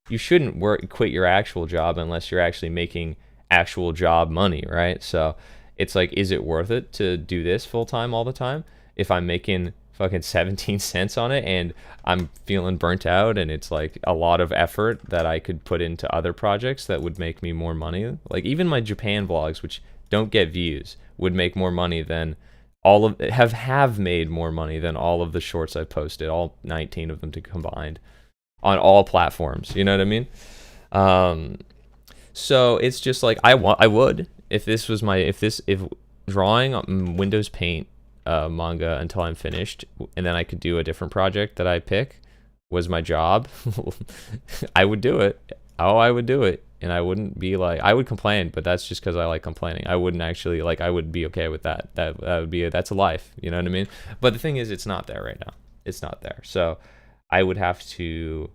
you shouldn't quit your actual job unless you're actually making actual job money, right? So it's like, is it worth it to do this full time all the time if I'm making fucking 17 cents on it, and I'm feeling burnt out, and it's like a lot of effort that I could put into other projects that would make me more money. Like even my Japan vlogs, which don't get views, would make more money than all of have made more money than all of the shorts I've posted, all 19 of them combined on all platforms. You know what I mean? So it's just like I would, if this was my if drawing on Windows Paint manga until I'm finished, and then I could do a different project that I pick was my job, I would do it. Oh, I would do it, and I wouldn't be like, I would complain, but that's just because I like complaining. I wouldn't actually like, I would be okay with that. That would be that's a life, you know what I mean? But the thing is, it's not there right now. It's not there. So I would have to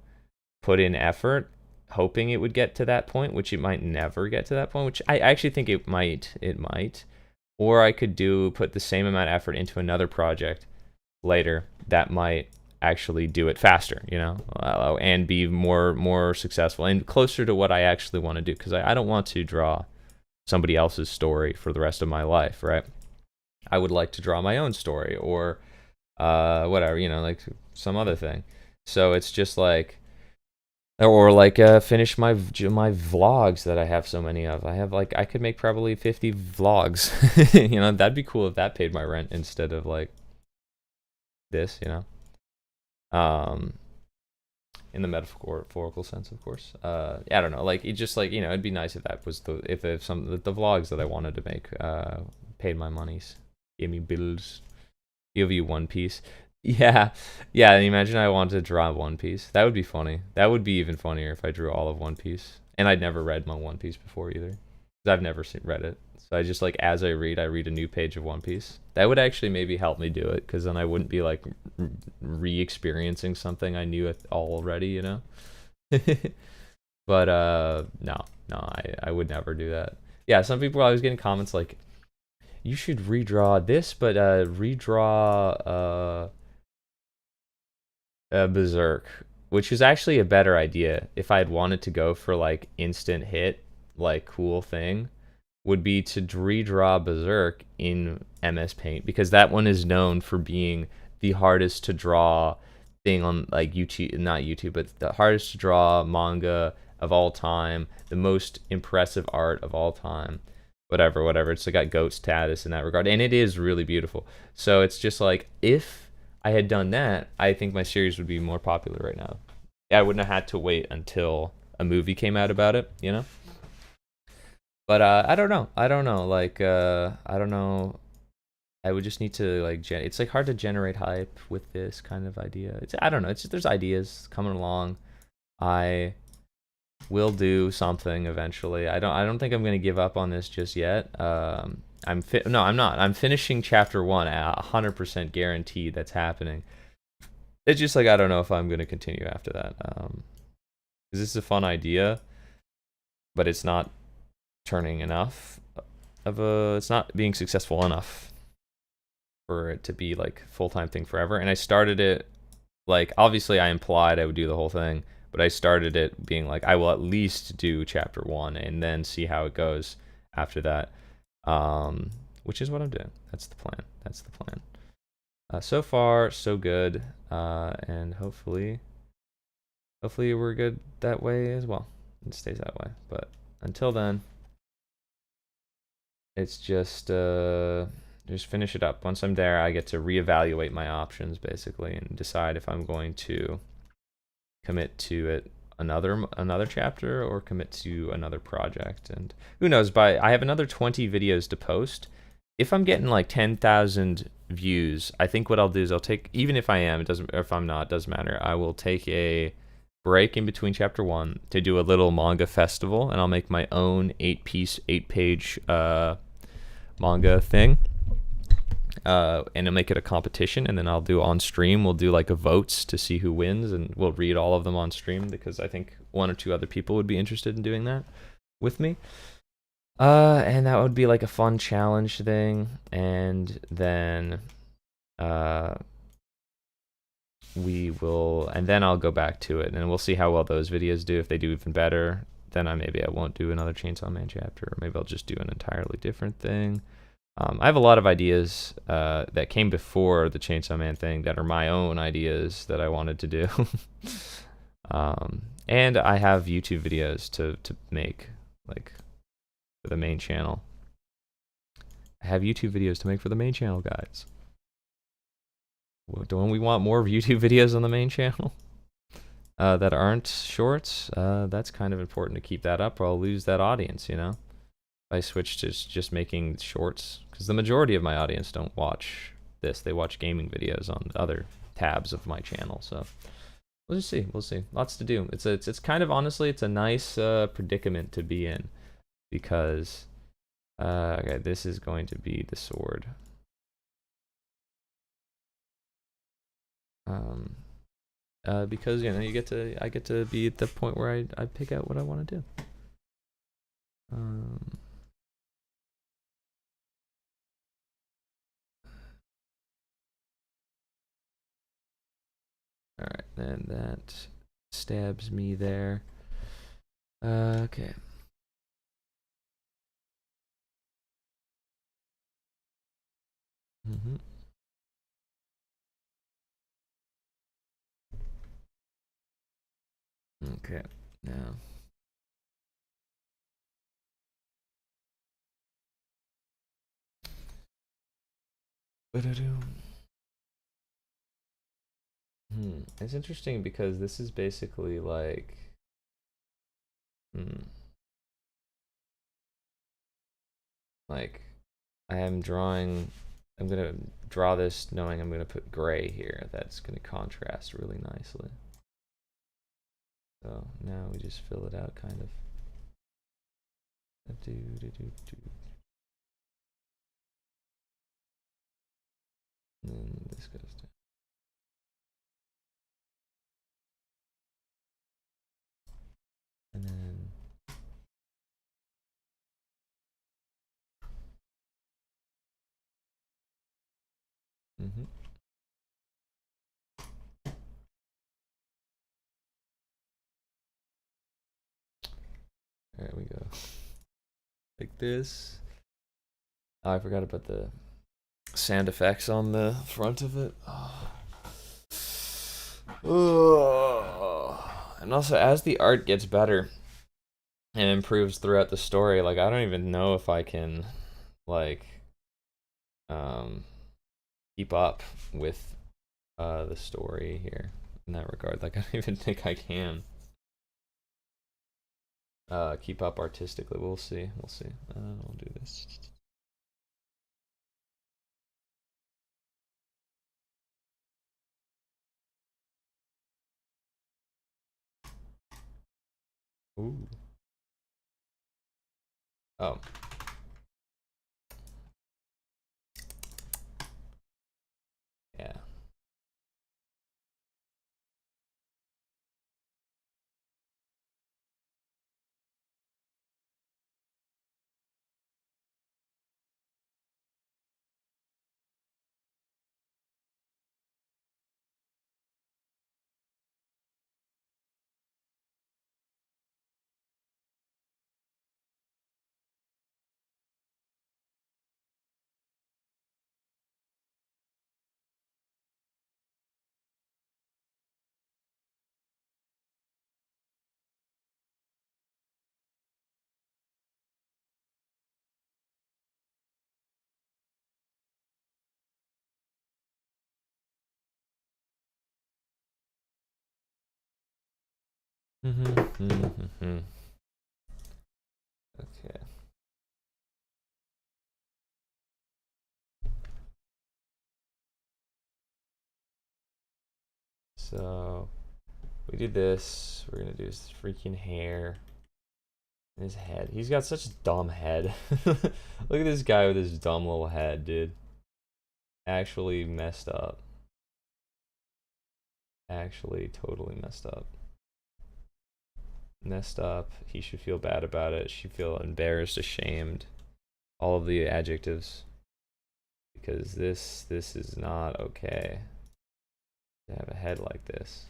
put in effort, hoping it would get to that point, which it might never get to that point, which I actually think it might. Or I could put the same amount of effort into another project later that might actually do it faster, you know, and be more successful and closer to what I actually want to do, because I don't want to draw somebody else's story for the rest of my life, right? I would like to draw my own story, or whatever, you know, like some other thing. So it's just like, or like finish my vlogs that I have so many of. I have like, I could make probably 50 vlogs. You know, that'd be cool if that paid my rent instead of like this, you know. In the metaphorical sense, of course. I don't know, like it just like, you know, it'd be nice if that was if the vlogs that I wanted to make paid my monies, gave me bills, give you One Piece. Yeah, and imagine I wanted to draw One Piece. That would be funny. That would be even funnier if I drew all of One Piece. And I'd never read my One Piece before either, because I've never read it. So I just like, as I read a new page of One Piece. That would actually maybe help me do it, because then I wouldn't be like re-experiencing something I knew already, you know. But no, I would never do that. Yeah, some people are always getting comments like, you should redraw this, but redraw Berserk, which is actually a better idea. If I had wanted to go for like instant hit, like cool thing, would be to redraw Berserk in MS Paint, because that one is known for being the hardest to draw thing on like YouTube, not YouTube, but the hardest to draw manga of all time, the most impressive art of all time, whatever. It's got GOAT status in that regard, and it is really beautiful. So it's just like, if I had done that, I think my series would be more popular right now. I wouldn't have had to wait until a movie came out about it, you know? But I don't know. Like, I don't know. I would just need to like, it's like hard to generate hype with this kind of idea. I don't know. It's just, there's ideas coming along. I will do something eventually. I don't think I'm gonna give up on this just yet. No, I'm not. I'm finishing chapter 1 at 100% guaranteed. That's happening. It's just like, I don't know if I'm gonna continue after that. Because this is a fun idea, but it's not turning enough it's not being successful enough for it to be like full-time thing forever. And I started it, like, obviously I implied I would do the whole thing, but I started it being like, I will at least do chapter 1 and then see how it goes after that. Which is what I'm doing. That's the plan. So far, so good. And hopefully we're good that way as well. It stays that way. But until then, it's just finish it up. Once I'm there, I get to reevaluate my options basically and decide if I'm going to commit to it another chapter or commit to another project. And who knows, I have another 20 videos to post. If I'm getting like 10,000 views, I think what I'll do is I'll take, even if I am, if I'm not, it doesn't matter. I will take a break in between chapter 1 to do a little manga festival, and I'll make my own 8-page manga thing. And I'll make it a competition, and then I'll do on stream. We'll do like a votes to see who wins, and we'll read all of them on stream, because I think 1 or 2 other people would be interested in doing that with me. And that would be like a fun challenge thing. And then I'll go back to it, and we'll see how well those videos do. If they do even better, then maybe I won't do another Chainsaw Man chapter, or maybe I'll just do an entirely different thing. I have a lot of ideas that came before the Chainsaw Man thing that are my own ideas that I wanted to do. And I have YouTube videos to make, like, for the main channel. I have YouTube videos to make for the main channel, guys. Don't we want more YouTube videos on the main channel that aren't shorts? That's kind of important to keep that up, or I'll lose that audience, you know? I switch to just making shorts, because the majority of my audience don't watch this. They watch gaming videos on other tabs of my channel. So we'll just see. We'll see. Lots to do. It's kind of, honestly, it's a nice predicament to be in, because okay, this is going to be the sword. Because you know I get to be at the point where I pick out what I want to do. All right, and that stabs me there. Okay. Mm-hmm. Okay, now. It's interesting because this is basically like, like I am drawing. I'm gonna draw this knowing I'm gonna put gray here. That's gonna contrast really nicely. So now we just fill it out, kind of. And then this goes down. And then there we go. Like this. Oh, I forgot about the sound effects on the front of it. Oh. And also, as the art gets better and improves throughout the story, like, I don't even know if I can, like, keep up with the story here in that regard. Like, I don't even think I can keep up artistically. We'll see. We'll see. We'll do this. Ooh. Oh. Yeah. Okay. So we do this. We're gonna do his freaking hair. And his head. He's got such a dumb head. Look at this guy with his dumb little head, dude. Actually messed up. Actually totally messed up. Messed up. He should feel bad about it. Should feel embarrassed, ashamed. All of the adjectives. Because this is not okay to have a head like this.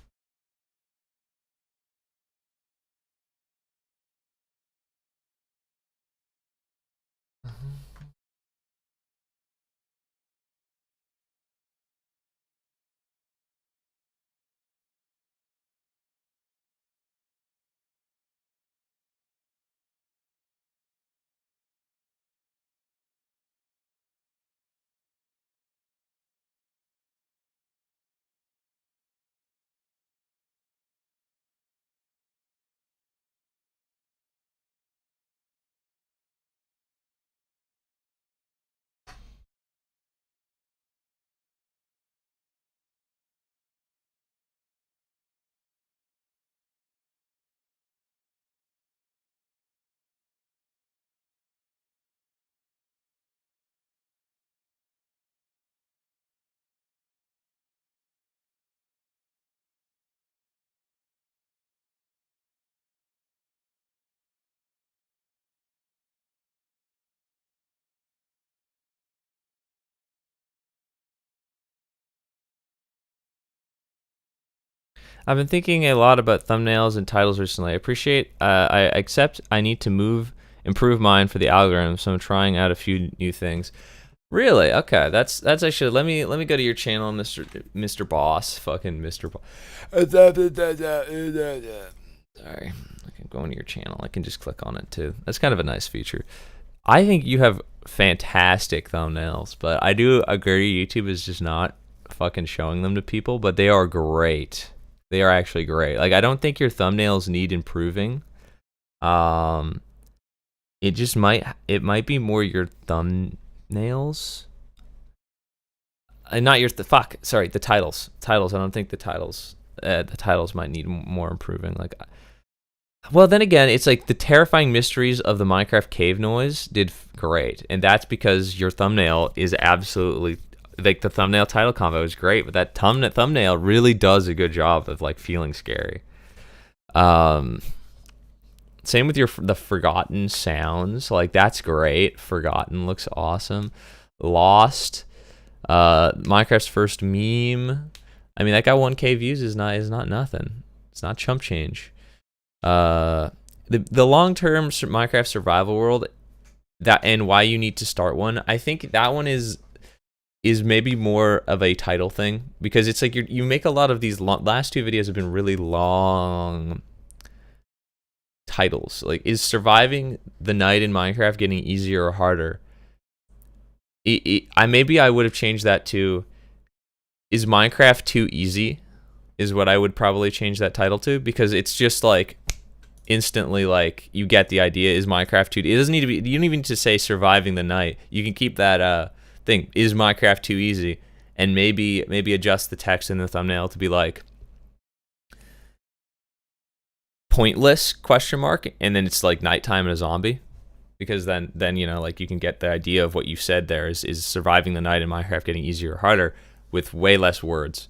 I've been thinking a lot about thumbnails and titles recently. I appreciate. I accept. I need to improve mine for the algorithm. So I'm trying out a few new things. Really? Okay. That's actually. Let me go to your channel, Mr. Boss. Fucking Mr. Boss. Sorry. I can go into your channel. I can just click on it too. That's kind of a nice feature. I think you have fantastic thumbnails, but I do agree YouTube is just not fucking showing them to people, but they are great. They are actually great. Like, I don't think your thumbnails need improving. It might be more your thumbnails. Not your the titles. I don't think the titles might need more improving. Like, well, then again, it's like the terrifying mysteries of the Minecraft cave noise did great, and that's because your thumbnail is absolutely, like, the thumbnail title combo is great, but that thumbnail really does a good job of like feeling scary. Same with the Forgotten sounds, like that's great. Forgotten looks awesome. Lost, Minecraft's first meme. I mean, that got 1K views is not nothing. It's not chump change. The long-term Minecraft survival world, that and why you need to start one, I think that one is maybe more of a title thing, because it's like you make a lot of these last two videos have been really long titles. Like, is surviving the night in Minecraft getting easier or harder? Maybe I would have changed that to, is Minecraft too easy? Is what I would probably change that title to, because it's just like instantly, like, you get the idea. Is Minecraft too, it doesn't need to be, you don't even need to say surviving the night. You can keep that thing, is Minecraft too easy, and maybe adjust the text in the thumbnail to be like pointless ? And then it's like nighttime and a zombie, because then you know, like, you can get the idea of what you said there is surviving the night in Minecraft getting easier or harder with way less words.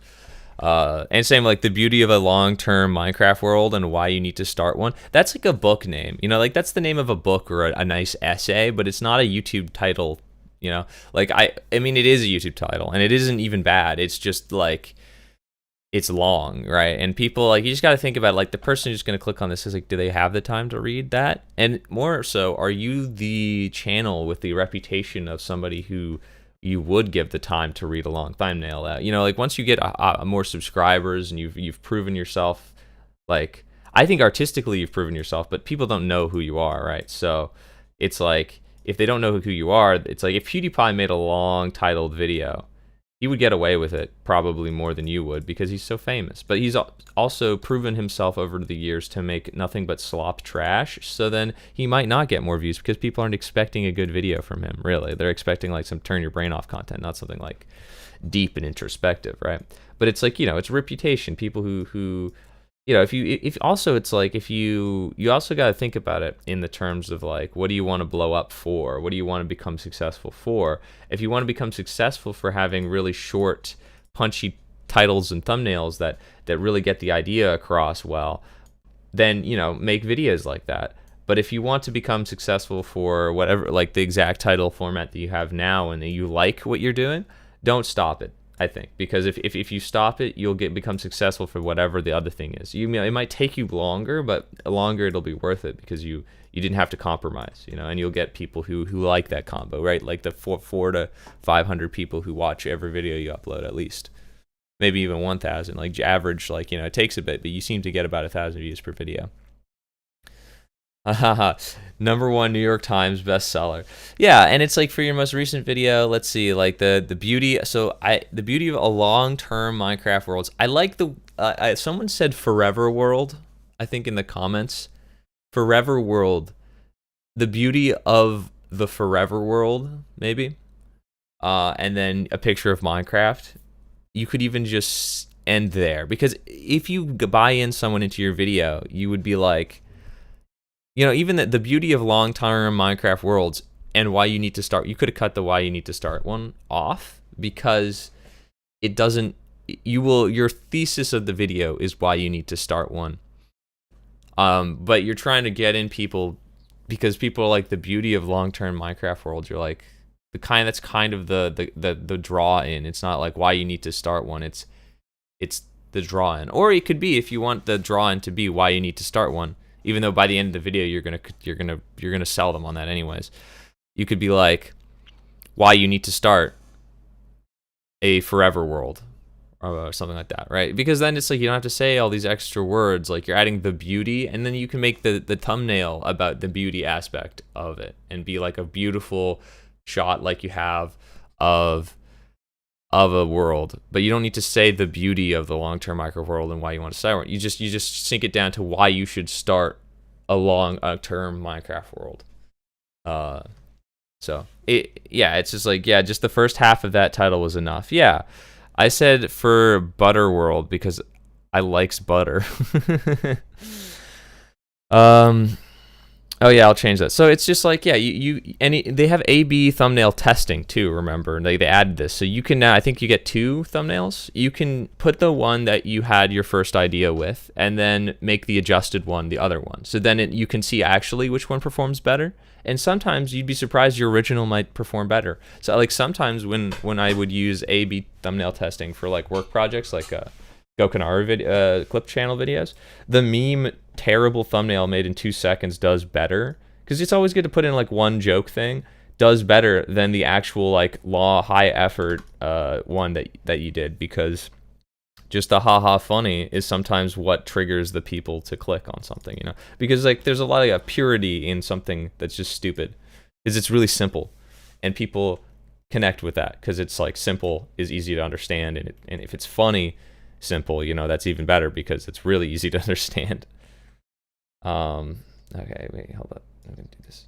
And same, like, the beauty of a long-term Minecraft world and why you need to start one. That's like a book name, you know, like that's the name of a book or a nice essay, but it's not a YouTube title, you know. Like, I mean, it is a YouTube title, and it isn't even bad. It's just like, it's long, right? And people, like, you just got to think about it, like, the person who's going to click on this is like, do they have the time to read that? And more so, are you the channel with the reputation of somebody who you would give the time to read a long thumbnail out? You know, like, once you get more subscribers and you've proven yourself, like, I think artistically you've proven yourself, but people don't know who you are, right? So it's like, if they don't know who you are, it's like if PewDiePie made a long titled video, he would get away with it probably more than you would, because he's so famous. But he's also proven himself over the years to make nothing but slop trash, so then he might not get more views because people aren't expecting a good video from him, really. They're expecting like some turn your brain off content, not something like deep and introspective, right? But it's like, you know, it's reputation. People who you know, if also, it's like, if you also got to think about it in the terms of like, what do you want to blow up for? What do you want to become successful for? If you want to become successful for having really short, punchy titles and thumbnails that really get the idea across well, then, you know, make videos like that. But if you want to become successful for whatever, like the exact title format that you have now, and you like what you're doing, don't stop it, I think, because if you stop it, you'll become successful for whatever the other thing is. It might take you longer, but longer it'll be worth it, because you didn't have to compromise, you know, and you'll get people who like that combo, right? Like the 400 to 500 people who watch every video you upload, at least, maybe even 1,000, like average. Like, you know, it takes a bit, but you seem to get about 1,000 views per video. #1 New York Times bestseller. Yeah, and it's like, for your most recent video, let's see, like the beauty. So the beauty of a long-term Minecraft worlds. I like the someone said forever world, I think, in the comments. Forever world. The beauty of the forever world, maybe. And then a picture of Minecraft. You could even just end there, because if you buy in someone into your video, you would be like, you know, even the beauty of long-term Minecraft worlds and why you need to start. You could have cut the why you need to start one off, because it doesn't. Your thesis of the video is why you need to start one. But you're trying to get in people because people are like, the beauty of long-term Minecraft worlds. You're like, that's kind of the draw in. It's not like why you need to start one. It's the draw-in. Or it could be if you want the draw-in to be why you need to start one, even though by the end of the video you're gonna sell them on that anyways. You could be like, why you need to start a forever world or something like that, right? Because then it's like you don't have to say all these extra words, like you're adding the beauty, and then you can make the thumbnail about the beauty aspect of it and be like a beautiful shot like you have of a world, but you don't need to say the beauty of the long-term micro world and why you want to start one. You just sink it down to why you should start a long-term Minecraft world. So it's just like, just the first half of that title was enough. Yeah, I said for Butter World because I likes butter. Oh yeah, I'll change that. So it's just like, they have A/B thumbnail testing too. Remember, they added this, so you can now. I think you get 2 thumbnails. You can put the one that you had your first idea with, and then make the adjusted one the other one. So then you can see actually which one performs better. And sometimes you'd be surprised your original might perform better. So like sometimes when I would use A/B thumbnail testing for like work projects, like Gokanara clip channel videos, the meme terrible thumbnail made in 2 seconds does better, because it's always good to put in like one joke thing, does better than the actual like high effort one that you did, because just the haha funny is sometimes what triggers the people to click on something, because like there's a lot of purity in something that's just stupid, is it's really simple, and people connect with that because it's like simple is easy to understand, and if it's funny simple, that's even better because it's really easy to understand. Okay, wait, hold up. I'm gonna do this.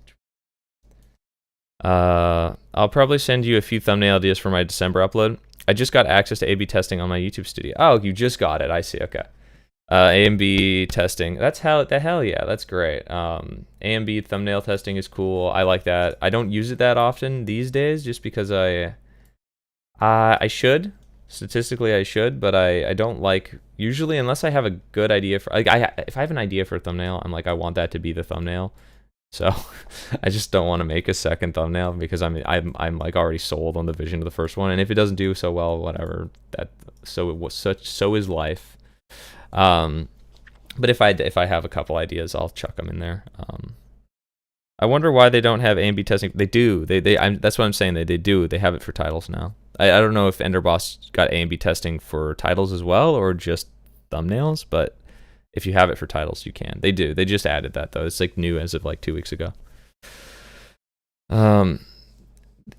I'll probably send you a few thumbnail ideas for my December upload. I just got access to A/B testing on my YouTube studio. Oh, you just got it. I see. Okay. A and B testing. That's hell yeah. That's great. A and B thumbnail testing is cool. I like that. I don't use it that often these days, just because I should. Statistically I should, but I don't like, usually, unless I have a good idea for, like, if I have an idea for a thumbnail, I'm like, I want that to be the thumbnail, so I just don't want to make a second thumbnail because I'm like already sold on the vision of the first one, and if it doesn't do so well, whatever, so is life. But if I have a couple ideas, I'll chuck them in there. I wonder why they don't have A and B testing. They do. That's what I'm saying. They do. They have it for titles now. I don't know if Enderboss got A and B testing for titles as well or just thumbnails, but if you have it for titles, you can. They do. They just added that though. It's like new as of like 2 weeks ago.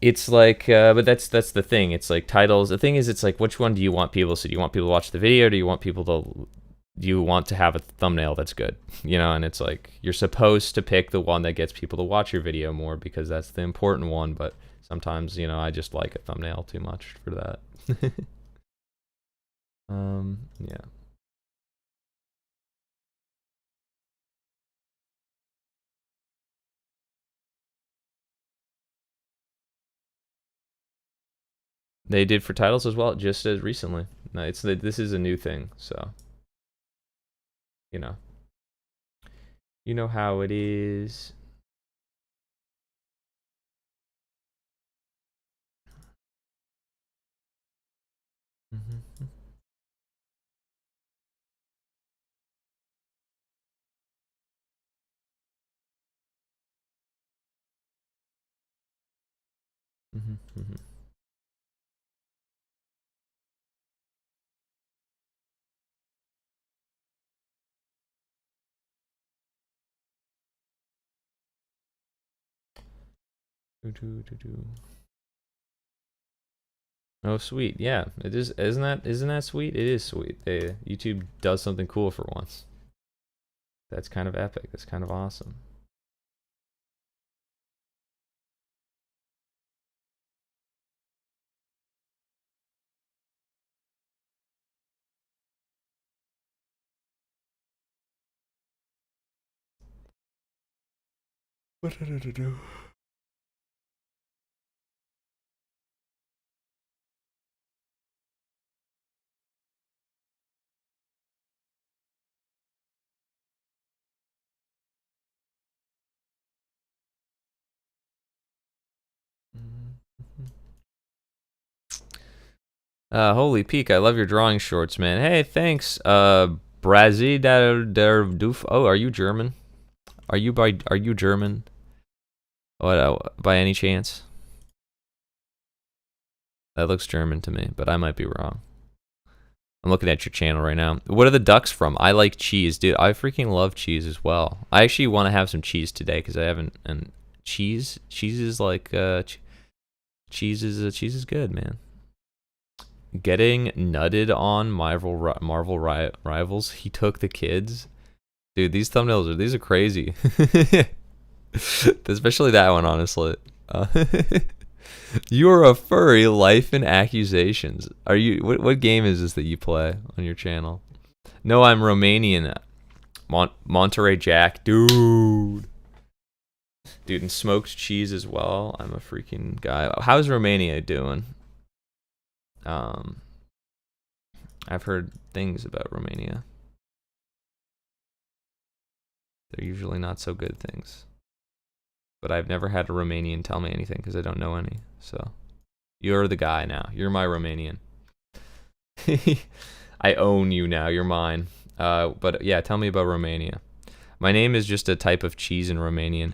It's like, but that's the thing. It's like titles. The thing is, it's like, which one do you want people to see? Do you want people to watch the video? Do you want to have a thumbnail that's good, and it's like you're supposed to pick the one that gets people to watch your video more because that's the important one, but sometimes I just like a thumbnail too much for that. Yeah, they did for titles as well, just as recently. No, this is a new thing, so you know how it is. Oh, sweet. Yeah, it is. Isn't that sweet? It is sweet. YouTube does something cool for once. That's kind of epic. That's kind of awesome. What did I do? Holy Peak, I love your drawing shorts, man. Hey, thanks. Brazil der Doof. Oh, are you German? Are you German? What, by any chance? That looks German to me, but I might be wrong. I'm looking at your channel right now. What are the ducks from? I like cheese, dude. I freaking love cheese as well. I actually want to have some cheese today because I haven't. And cheese is like cheese is good, man. Getting nutted on Marvel Rivals. He took the kids. Dude, these thumbnails these are crazy. Especially that one, honestly. You are a furry. Life and accusations. Are you? What game is this that you play on your channel? No, I'm Romanian. Monterey Jack, dude. Dude, and smoked cheese as well. I'm a freaking guy. How's Romania doing? I've heard things about Romania. They're usually not so good things. But I've never had a Romanian tell me anything because I don't know any. So you're the guy now. You're my Romanian. I own you now. You're mine. But yeah, tell me about Romania. My name is just a type of cheese in Romanian.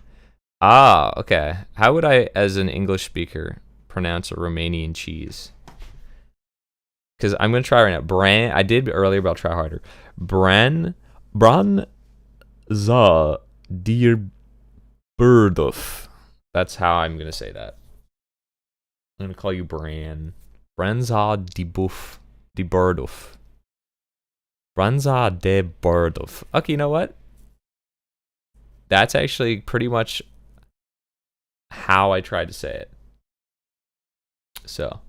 Ah, okay. How would I, as an English speaker, pronounce a Romanian cheese? Because I'm going to try right now. I did earlier, but I'll try harder. Bran za dir Burduf. That's how I'm going to say that. I'm going to call you Bran. Branza de Buff. De Burduf. Branza de Burduf. Okay, you know what? That's actually pretty much how I tried to say it. So,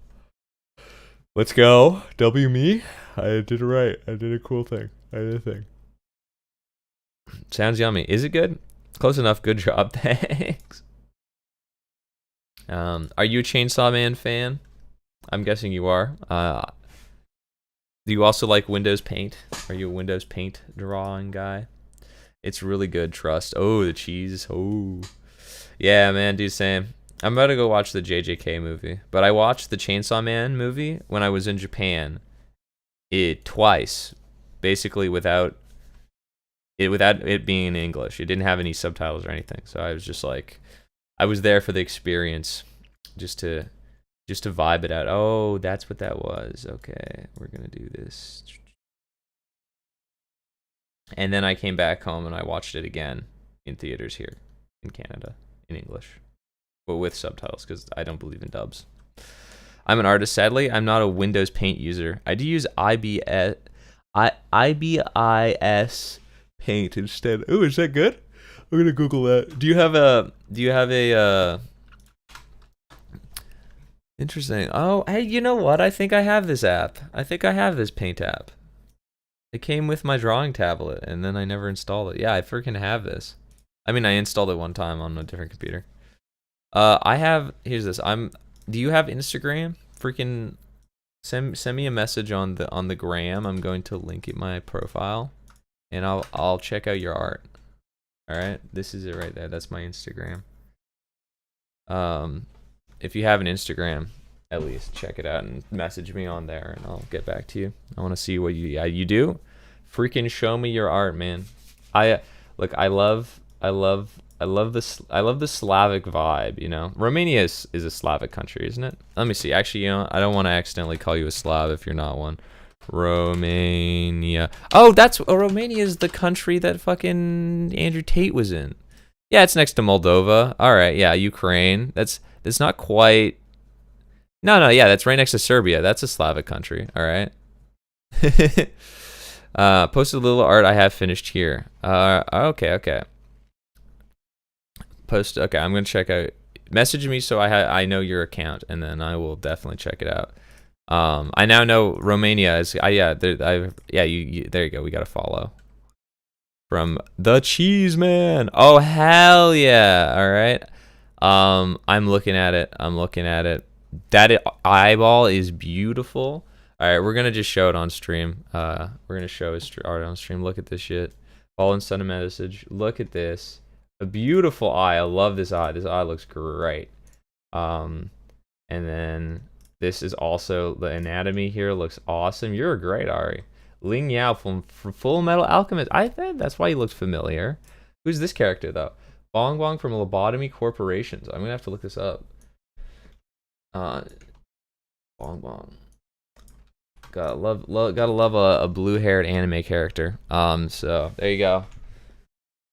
let's go. W me. I did it right. I did a cool thing. I did a thing. Sounds yummy. Is it good? Close enough. Good job. Thanks. Are you a Chainsaw Man fan? I'm guessing you are. Do you also like Windows Paint? Are you a Windows Paint drawing guy? It's really good. Trust. Oh, the cheese. Oh, yeah, man. Dude, same. I'm about to go watch the JJK movie, but I watched the Chainsaw Man movie when I was in Japan. Twice, basically without it being in English. It didn't have any subtitles or anything. So I was just like, I was there for the experience, just to vibe it out. Oh, that's what that was. Okay, we're gonna do this. And then I came back home and I watched it again in theaters here in Canada in English, but with subtitles because I don't believe in dubs. I'm an artist, sadly. I'm not a Windows Paint user. I do use IBIS Paint instead. Oh, is that good? I'm gonna Google that. Do you have a interesting. Oh, hey, you know what? I think I have this app. I think I have this Paint app. It came with my drawing tablet, and then I never installed it. Yeah, I freaking have this. I mean, I installed it one time on a different computer. Here's this. Do you have Instagram? Freaking send me a message on the gram. I'm going to link it my profile, and I'll check out your art. All right, this is it right there. That's my Instagram. If you have an Instagram, at least check it out and message me on there, and I'll get back to you. I want to see what you do. Freaking show me your art, man. I love the Slavic vibe, you know. Romania is a Slavic country, isn't it? Let me see. Actually, you know, I don't want to accidentally call you a Slav if you're not one. Romania. Oh, Romania is the country that fucking Andrew Tate was in. Yeah, it's next to Moldova. All right, yeah, Ukraine. That's not quite. No, yeah, that's right next to Serbia. That's a Slavic country. All right. Posted a little art I have finished here. Okay. Okay, I'm gonna check out. Message me so I know your account, and then I will definitely check it out. I now know Romania is. There you go. We got to follow from the Cheese Man. Oh hell yeah! All right. I'm looking at it. That eyeball is beautiful. All right, we're gonna just show it on stream. We're gonna show his art on stream. Look at this shit. Fallen send a message. Look at this. A beautiful eye. I love this eye. This eye looks great. And then This is also the anatomy here looks awesome. You're great, Ari. Ling Yao from Full Metal Alchemist. I think that's why he looks familiar. Who's this character though? Bong Bong from Lobotomy Corporations. I'm gonna have to look this up. Bong Bong. Gotta love a blue-haired anime character. So there you go.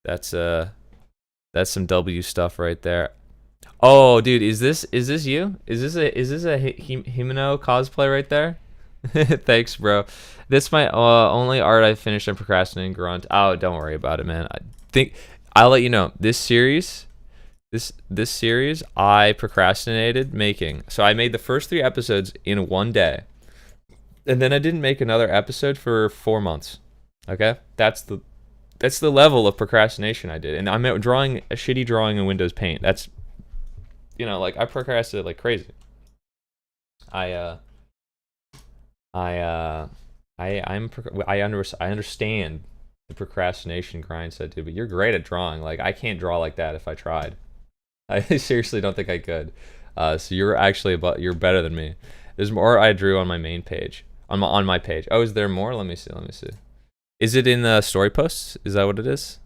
That's some W stuff right there. Oh, dude, is this you? Is this a Himeno cosplay right there? Thanks, bro. This my only art I finished and procrastinating grunt. Oh, don't worry about it, man. I think I'll let you know. This series I procrastinated making. So I made the first 3 episodes in one day. And then I didn't make another episode for 4 months. Okay? That's the level of procrastination I did. And I'm drawing a shitty drawing in Windows Paint. That's, you know, like I procrastinated like crazy. I understand the procrastination grind I do, but you're great at drawing. Like I can't draw like that if I tried. I seriously don't think I could. So you're better than me. There's more I drew on my main page. On my page. Oh, is there more? Let me see. Is it in the story posts? Is that what it is?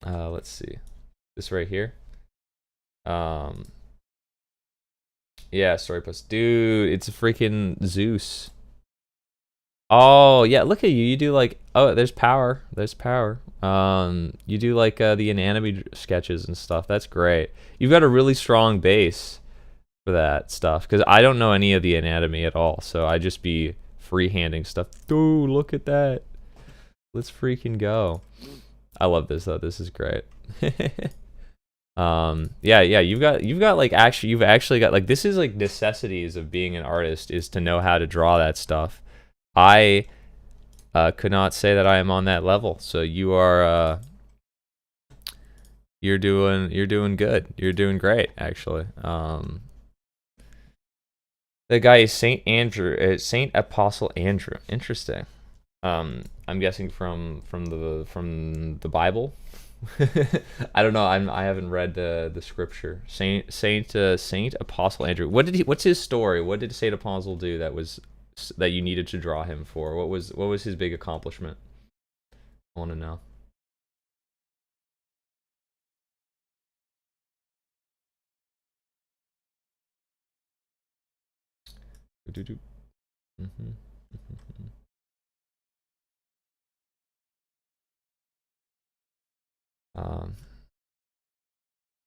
Let's see. This right here. Yeah, story post. Dude, it's a freaking Zeus. Oh, yeah, look at you. You do like, oh, there's power. You do like the anatomy sketches and stuff. That's great. You've got a really strong base for that stuff because I don't know any of the anatomy at all. So I just be freehanding stuff. Dude, look at that. Let's freaking go. I love this though. This is great. Yeah, you've actually got like, this is like necessities of being an artist is to know how to draw that stuff. I could not say that I am on that level. So you are you're doing good. You're doing great actually. The guy is Saint Apostle Andrew. Interesting. I'm guessing from the Bible. I don't know. I haven't read the scripture. Saint Apostle Andrew. What's his story? What did Saint Apostle do that you needed to draw him for? What was his big accomplishment? I want to know.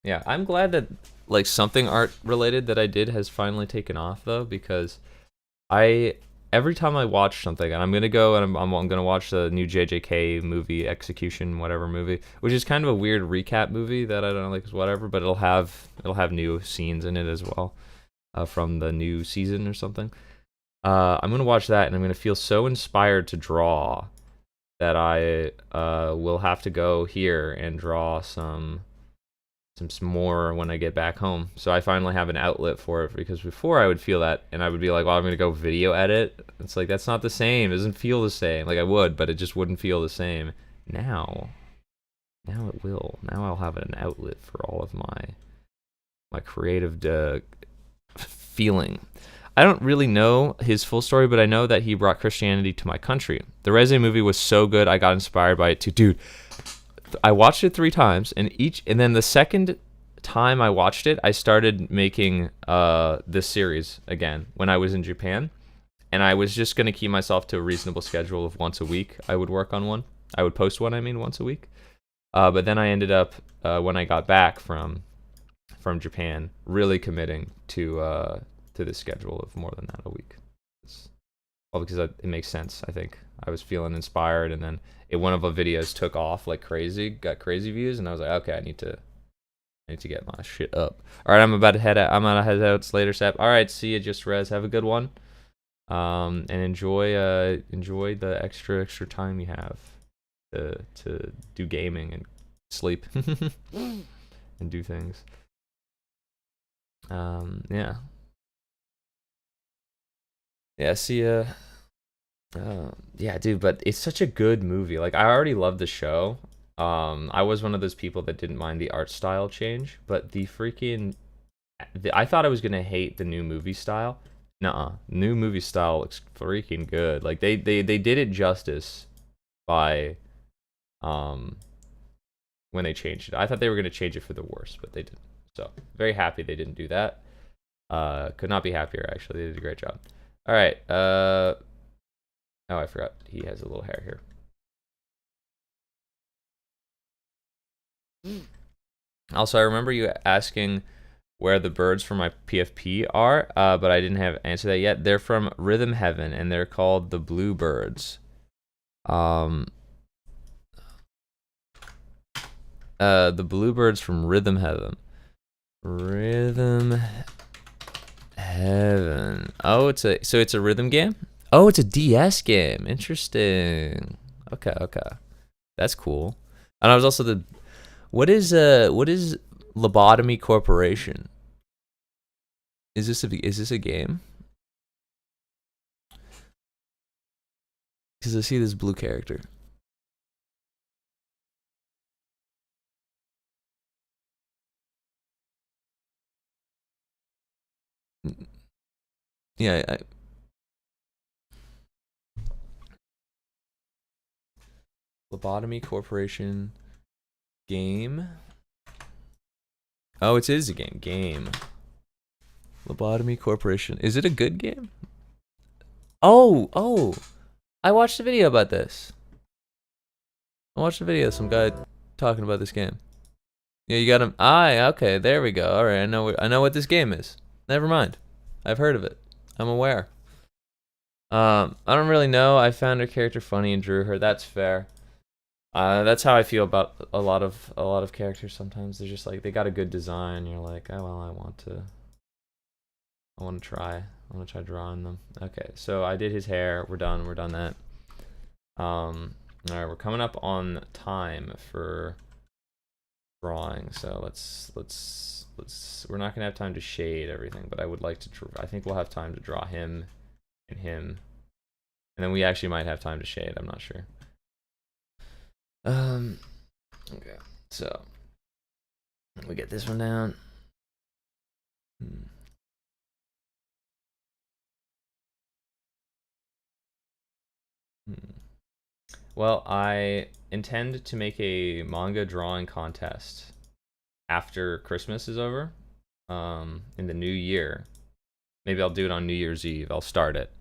Yeah, I'm glad that like something art related that I did has finally taken off though, because every time I watch something, and I'm gonna go and I'm gonna watch the new JJK movie, Execution whatever movie, which is kind of a weird recap movie that I don't know, like whatever, but it'll have new scenes in it as well, from the new season or something. I'm gonna watch that and I'm gonna feel so inspired to draw that I will have to go here and draw some more when I get back home. So I finally have an outlet for it, because before I would feel that and I would be like, well, I'm gonna go video edit. It's like, that's not the same. It doesn't feel the same. Like I would, but it just wouldn't feel the same. Now it will. Now I'll have an outlet for all of my creative feeling. I don't really know his full story, but I know that he brought Christianity to my country. The Resident movie was so good, I got inspired by it too. Dude, I watched it 3 times, and then the second time I watched it, I started making this series again when I was in Japan, and I was just gonna keep myself to a reasonable schedule of once a week. I would work on one. I would post one. Once a week. But then I ended up when I got back from Japan, really committing to the schedule of more than that a week. Well, because it makes sense. I think I was feeling inspired, and then one of the videos took off like crazy, got crazy views, and I was like, okay, I need to get my shit up. All right, I'm about to head out. I'm gonna head out later, Sap. All right, see you, Just Rez. Have a good one, and enjoy the extra time you have to do gaming and sleep and do things. Yeah. Yeah, see ya. Yeah, dude, but it's such a good movie. Like, I already love the show. I was one of those people that didn't mind the art style change, but the freaking I thought I was gonna hate the new movie style. Nuh-uh. New movie style looks freaking good. Like they did it justice by when they changed it. I thought they were gonna change it for the worse, but they didn't. So very happy they didn't do that. Could not be happier actually. They did a great job. All right. Oh, I forgot he has a little hair here. Also, I remember you asking where the birds from my PFP are, but I didn't have answer that yet. They're from Rhythm Heaven, and they're called the Bluebirds. The Bluebirds from Rhythm Heaven. Rhythm Heaven. Oh, it's a rhythm game? Oh, it's a DS game. Interesting. Okay. That's cool. And I was also what is Lobotomy Corporation? Is this a game? Because I see this blue character. Yeah, Lobotomy Corporation game. Oh, it is a game. Game. Lobotomy Corporation. Is it a good game? Oh. I watched a video about this. I watched a video of some guy talking about this game. Yeah, you got him. Okay, there we go. All right, I know what this game is. Never mind. I've heard of it. I'm aware. I don't really know. I found her character funny and drew her. That's fair. That's how I feel about a lot of characters sometimes. They're just like, they got a good design. You're like, oh well, I want to try drawing them. Okay, so I did his hair. We're done that. All right, we're coming up on time for drawing, so let's we're not gonna have time to shade everything, but I would like to I think we'll have time to draw him and him, and then we actually might have time to shade. I'm not sure. Okay, so we get this one down. Well, I intend to make a manga drawing contest after Christmas is over, in the new year. Maybe I'll do it on New Year's Eve. I'll start it.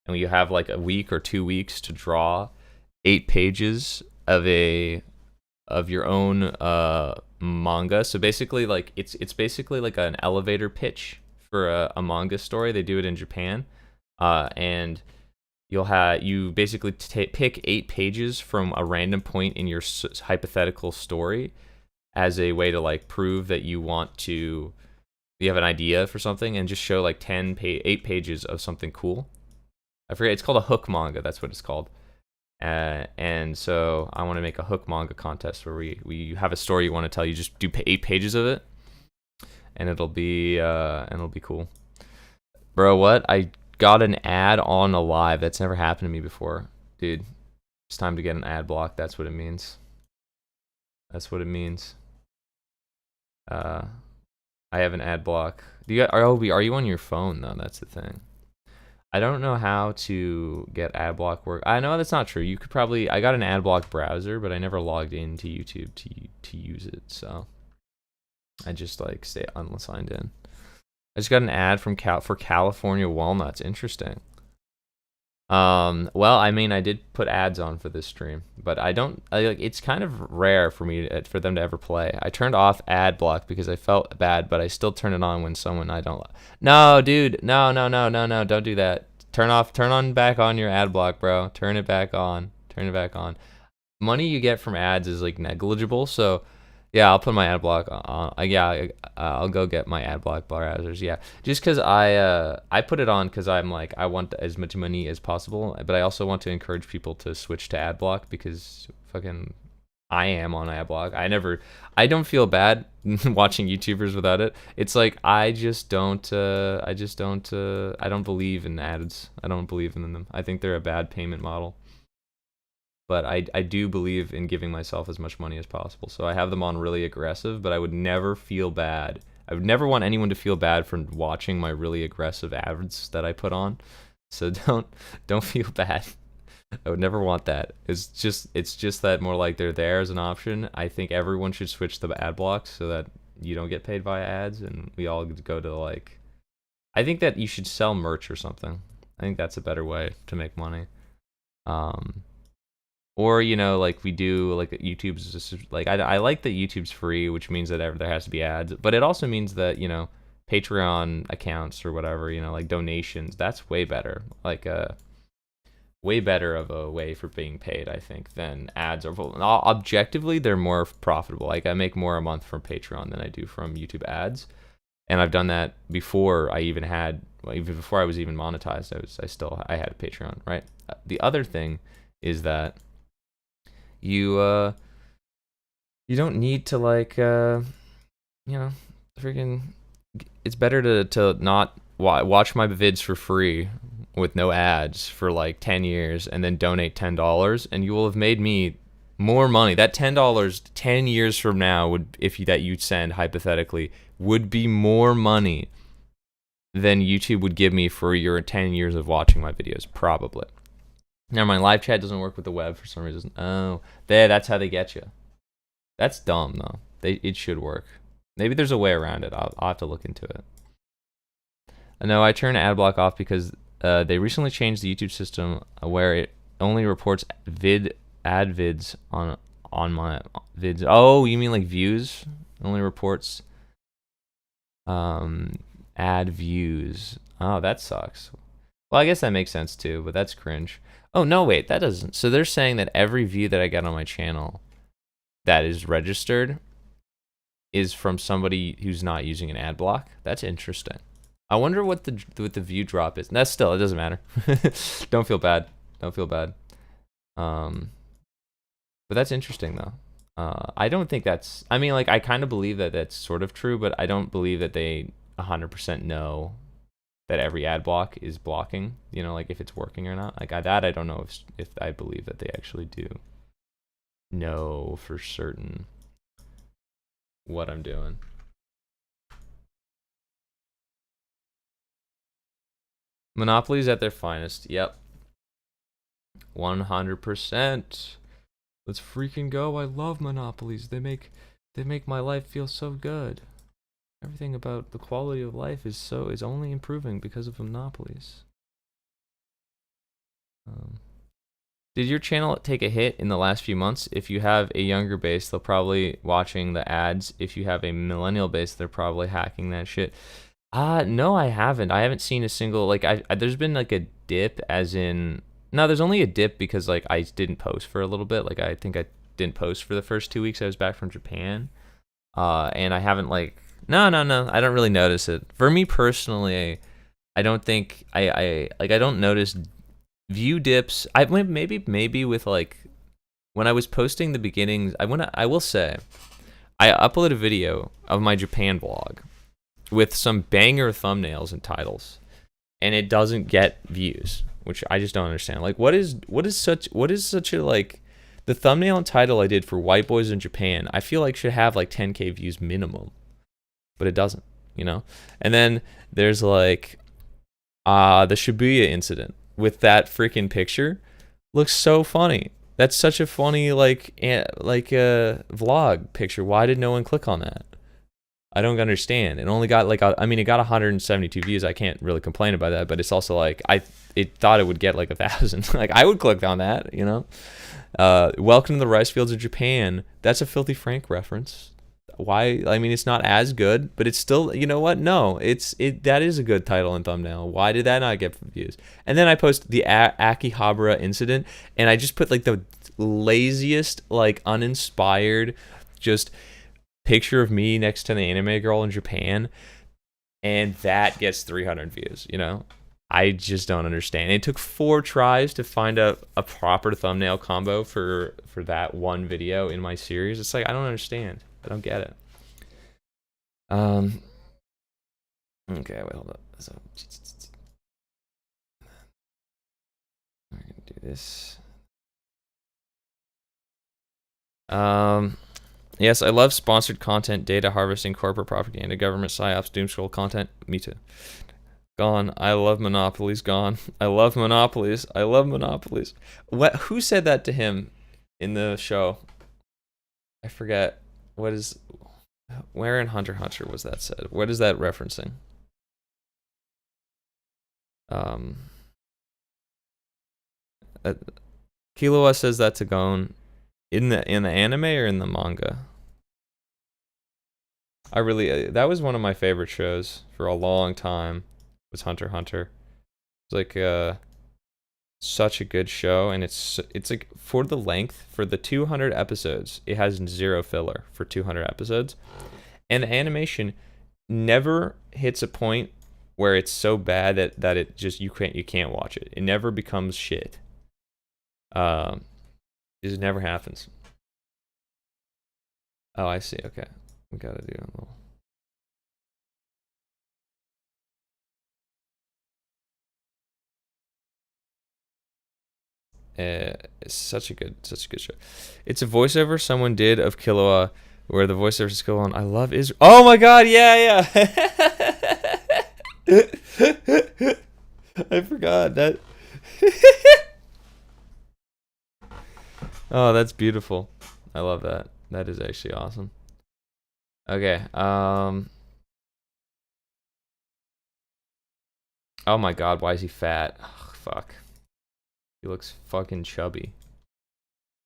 And you have like a week or 2 weeks to draw 8 pages of your own manga. So basically, like it's basically like an elevator pitch for a manga story. They do it in Japan, and you basically pick 8 pages from a random point in your hypothetical story as a way to like prove that you have an idea for something, and just show like 8 pages of something cool. I forget, it's called a hook manga. That's what it's called. And so I want to make a hook manga contest where we have a story you want to tell. You just do 8 pages of it, and it'll be cool. Bro, what? I got an ad on a live. That's never happened to me before, dude. It's time to get an ad block. That's what it means. I have an ad block. Are you on your phone though? That's the thing. I don't know how to get ad block work. I know that's not true. You could probably. I got an ad block browser, but I never logged into YouTube to use it. So I just like stay unsigned in. I just got an ad from for California walnuts. Interesting. Well, I mean, I did put ads on for this stream, but it's kind of rare for them to ever play. I turned off ad block because I felt bad, but I still turn it on when someone I don't. No, dude, no, don't do that. Turn back on your ad block, bro. Turn it back on. Money you get from ads is like negligible, so yeah, I'll put my ad block on. I'll go get my ad block browsers. Yeah, just because I put it on because I'm like, I want as much money as possible, but I also want to encourage people to switch to ad block because fucking I am on ad block. I don't feel bad watching YouTubers without it. It's like I don't believe in ads. I don't believe in them. I think they're a bad payment model. But I do believe in giving myself as much money as possible. So I have them on really aggressive, but I would never feel bad I would never want anyone to feel bad for watching my really aggressive ads that I put on. So don't feel bad. I would never want that. It's just that more like they're there as an option. I think everyone should switch to ad blocks so that you don't get paid via ads, and we all go to like. I think that you should sell merch or something. I think that's a better way to make money. Or like we do, like YouTube's just like I like that YouTube's free, which means that there has to be ads, but it also means that Patreon accounts or whatever, like donations. That's way better. Like way better of a way for being paid, I think, than ads are. Objectively, they're more profitable. Like I make more a month from Patreon than I do from YouTube ads, and I've done that before I even had, even before I was even monetized. I had a Patreon, right? The other thing is that you don't need to freaking. It's better to not watch my vids for free with no ads for like 10 years and then donate $10, and you will have made me more money. That $10 10 years from now would, that you'd send hypothetically, would be more money than YouTube would give me for your 10 years of watching my videos, probably. Never mind, live chat doesn't work with the web for some reason. Oh, that's how they get you. That's dumb though. It should work. Maybe there's a way around it. I'll have to look into it. No, I turned adblock off because they recently changed the YouTube system where it only reports ad vids on my vids. Oh, you mean like views? It only reports ad views. Oh, that sucks. Well, I guess that makes sense too, but that's cringe. Oh, no, wait, that doesn't. So they're saying that every view that I get on my channel that is registered is from somebody who's not using an ad block. That's interesting. I wonder what the view drop is. That's still, it doesn't matter. Don't feel bad. Don't feel bad. But that's interesting though. I don't think that's, I mean, like, I kind of believe that that's sort of true, but I don't believe that they 100% know that every ad block is blocking, like if it's working or not. Like I don't know if I believe that they actually do know for certain what I'm doing. Monopolies at their finest. Yep. 100%. Let's freaking go. I love monopolies. They make my life feel so good. Everything about the quality of life is only improving because of monopolies. Did your channel take a hit in the last few months? If you have a younger base, they'll probably watching the ads. If you have a millennial base, they're probably hacking that shit. No, I haven't. I haven't seen a single, like, there's been like a dip, as in, no, there's only a dip because like I didn't post for a little bit. Like I think I didn't post for the first 2 weeks I was back from Japan. And I haven't like, no, I don't really notice it. For me personally, I don't think I don't notice view dips. I maybe with like when I was posting the beginnings, I will say I uploaded a video of my Japan vlog with some banger thumbnails and titles, and it doesn't get views, which I just don't understand. Like what is such a, like, the thumbnail and title I did for White Boys in Japan, I feel like should have like 10K views minimum, but it doesn't, And then there's like the Shibuya incident with that freaking picture. Looks so funny. That's such a funny vlog picture. Why did no one click on that? I don't understand. It only got like it got 172 views. I can't really complain about that, but it's also like it thought it would get like 1,000. Like I would click on that, Welcome to the rice fields of Japan. That's a Filthy Frank reference. Why? I mean, it's not as good, but it's still, you know what? No, that is a good title and thumbnail. Why did that not get views? And then I post the Akihabara incident, and I just put like the laziest, like uninspired, just picture of me next to the anime girl in Japan, and that gets 300 views. I just don't understand. It took 4 tries to find a proper thumbnail combo for that one video in my series. It's like, I don't understand. I don't get it. Okay, wait, hold up. So we're gonna do this. Yes, I love sponsored content, data harvesting, corporate propaganda, government psyops, doom scroll content. Me too. Gone. I love monopolies. Gone. I love monopolies. I love monopolies. What? Who said that to him in the show? I forget. What is? Where in Hunter x Hunter was that said? What is that referencing? Um. Killua says that to Gon in the anime or in the manga. I really that was one of my favorite shows for a long time. Was Hunter x Hunter. It's like such a good show, and it's like for the length, for the 200 episodes, it has zero filler for 200 episodes, and the animation never hits a point where it's so bad that it just you can't watch it. It never becomes shit. It just never happens. Oh, I see. Okay, we gotta do a little. It's such a good show. It's a voiceover someone did of Killua, where the voiceover is going, "I love Israel." Oh my God! Yeah. I forgot that. Oh, that's beautiful. I love that. That is actually awesome. Okay. Oh my God! Why is he fat? Ugh, fuck. He looks fucking chubby.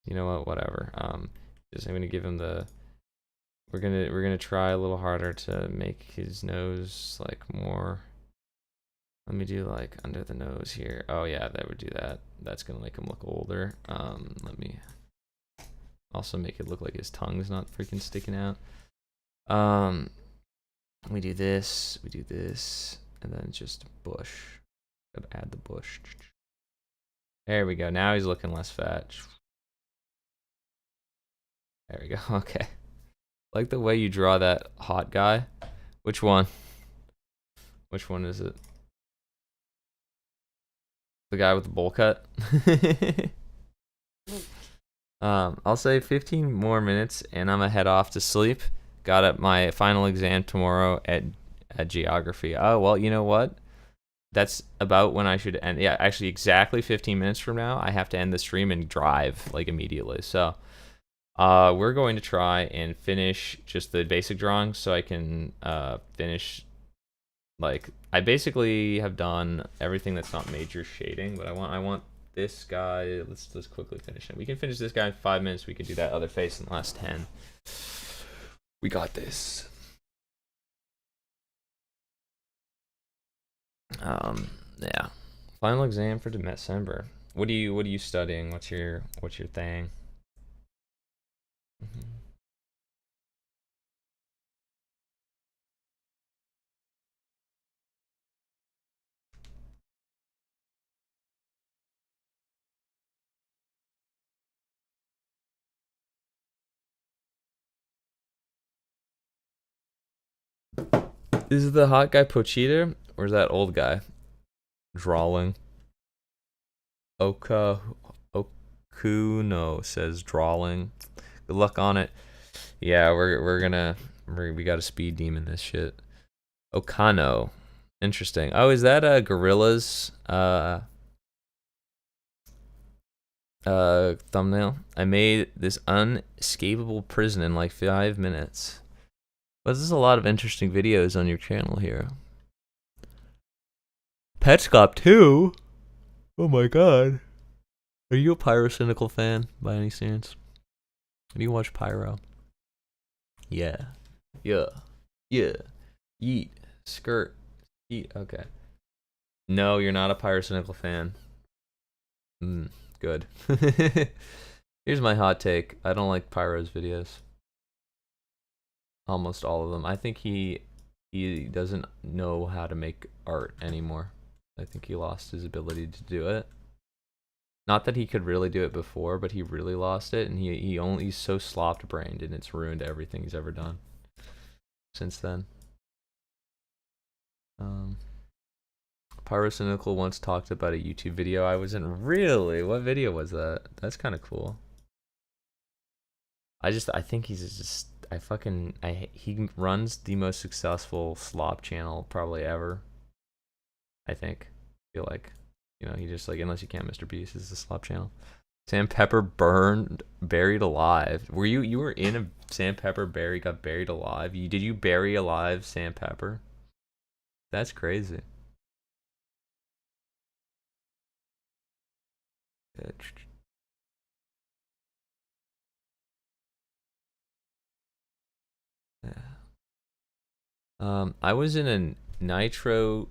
You know what? Whatever. Just I'm gonna give him the. We're gonna try a little harder to make his nose like more. Let me do like under the nose here. Oh yeah, that would do that. That's gonna make him look older. Let me also make it look like his tongue's not freaking sticking out. We do this, and then just bush. Gotta add the bush. There we go. Now he's looking less fat. There we go. Okay. Like the way you draw that hot guy. Which one? Which one is it? The guy with the bowl cut? I'll say 15 more minutes and I'm gonna head off to sleep. Got up my final exam tomorrow at geography. Oh, well, you know what? That's about when I should end. Yeah, actually exactly 15 minutes from now, I have to end the stream and drive like immediately. So we're going to try and finish just the basic drawings so I can finish, like, I basically have done everything that's not major shading, but I want this guy. Let's quickly finish it. We can finish this guy in 5 minutes. We can do that other face in the last 10. We got this. Yeah. Final exam for December. What are you studying? What's your thing? Mm-hmm. Is it the hot guy Pochita or is that old guy drawing? Okuno says drawing. Good luck on it. Yeah, we got a speed demon this shit. Okano. Interesting. Oh, is that a Gorilla's thumbnail? I made this unescapable prison in like 5 minutes. But there's a lot of interesting videos on your channel here. Petscop 2? Oh my God. Are you a Pyrocynical fan by any chance? Do you watch Pyro? Yeah. Yeet. Skirt. Eat. Okay. No, you're not a Pyrocynical fan. Good. Here's my hot take. I don't like Pyro's videos. Almost all of them. I think he doesn't know how to make art anymore. I think he lost his ability to do it. Not that he could really do it before, but he really lost it, and he's so slopped brained, and it's ruined everything he's ever done since then. Pyrocynical once talked about a YouTube video I was in. Really? What video was that? That's kind of cool. I think he's just he runs the most successful slop channel probably ever. I think. I feel like, he just like, unless you count Mr. Beast, is the slop channel. Sam Pepper buried alive. You were in a Sam Pepper got buried alive? Did you bury alive Sam Pepper? That's crazy. Yeah. I was in a Nitro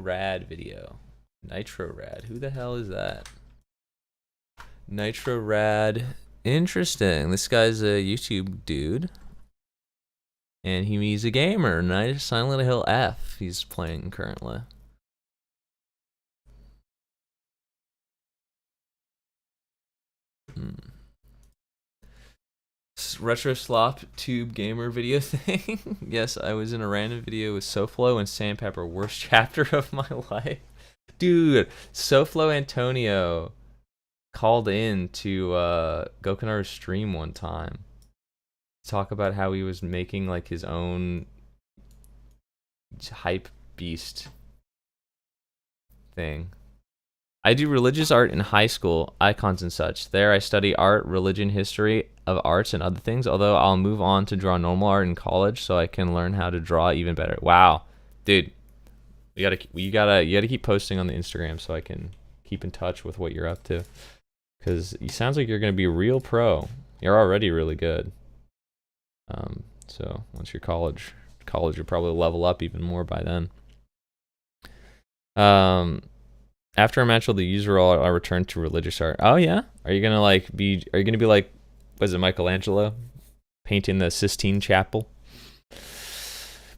Rad video. Nitro Rad. Who the hell is that? Nitro Rad. Interesting. This guy's a YouTube dude. And he's a gamer. Nice Silent Hill F he's playing currently. Retro slop tube gamer video thing. Yes, I was in a random video with SoFlo and Sandpepper. Worst chapter of my life. Dude, SoFlo Antonio called in to Gokunaru's stream one time. Talk about how he was making like his own hype beast thing. I do religious art in high school, icons and such. There I study art, religion, history of arts, and other things, although I'll move on to draw normal art in college so I can learn how to draw even better. Wow. Dude, you gotta keep posting on the Instagram so I can keep in touch with what you're up to. Because it sounds like you're gonna be a real pro. You're already really good. So once you're college you'll probably level up even more by then. After a match with the user, I'll return to religious art. Oh yeah? Are you gonna be like, was it Michelangelo? Painting the Sistine Chapel?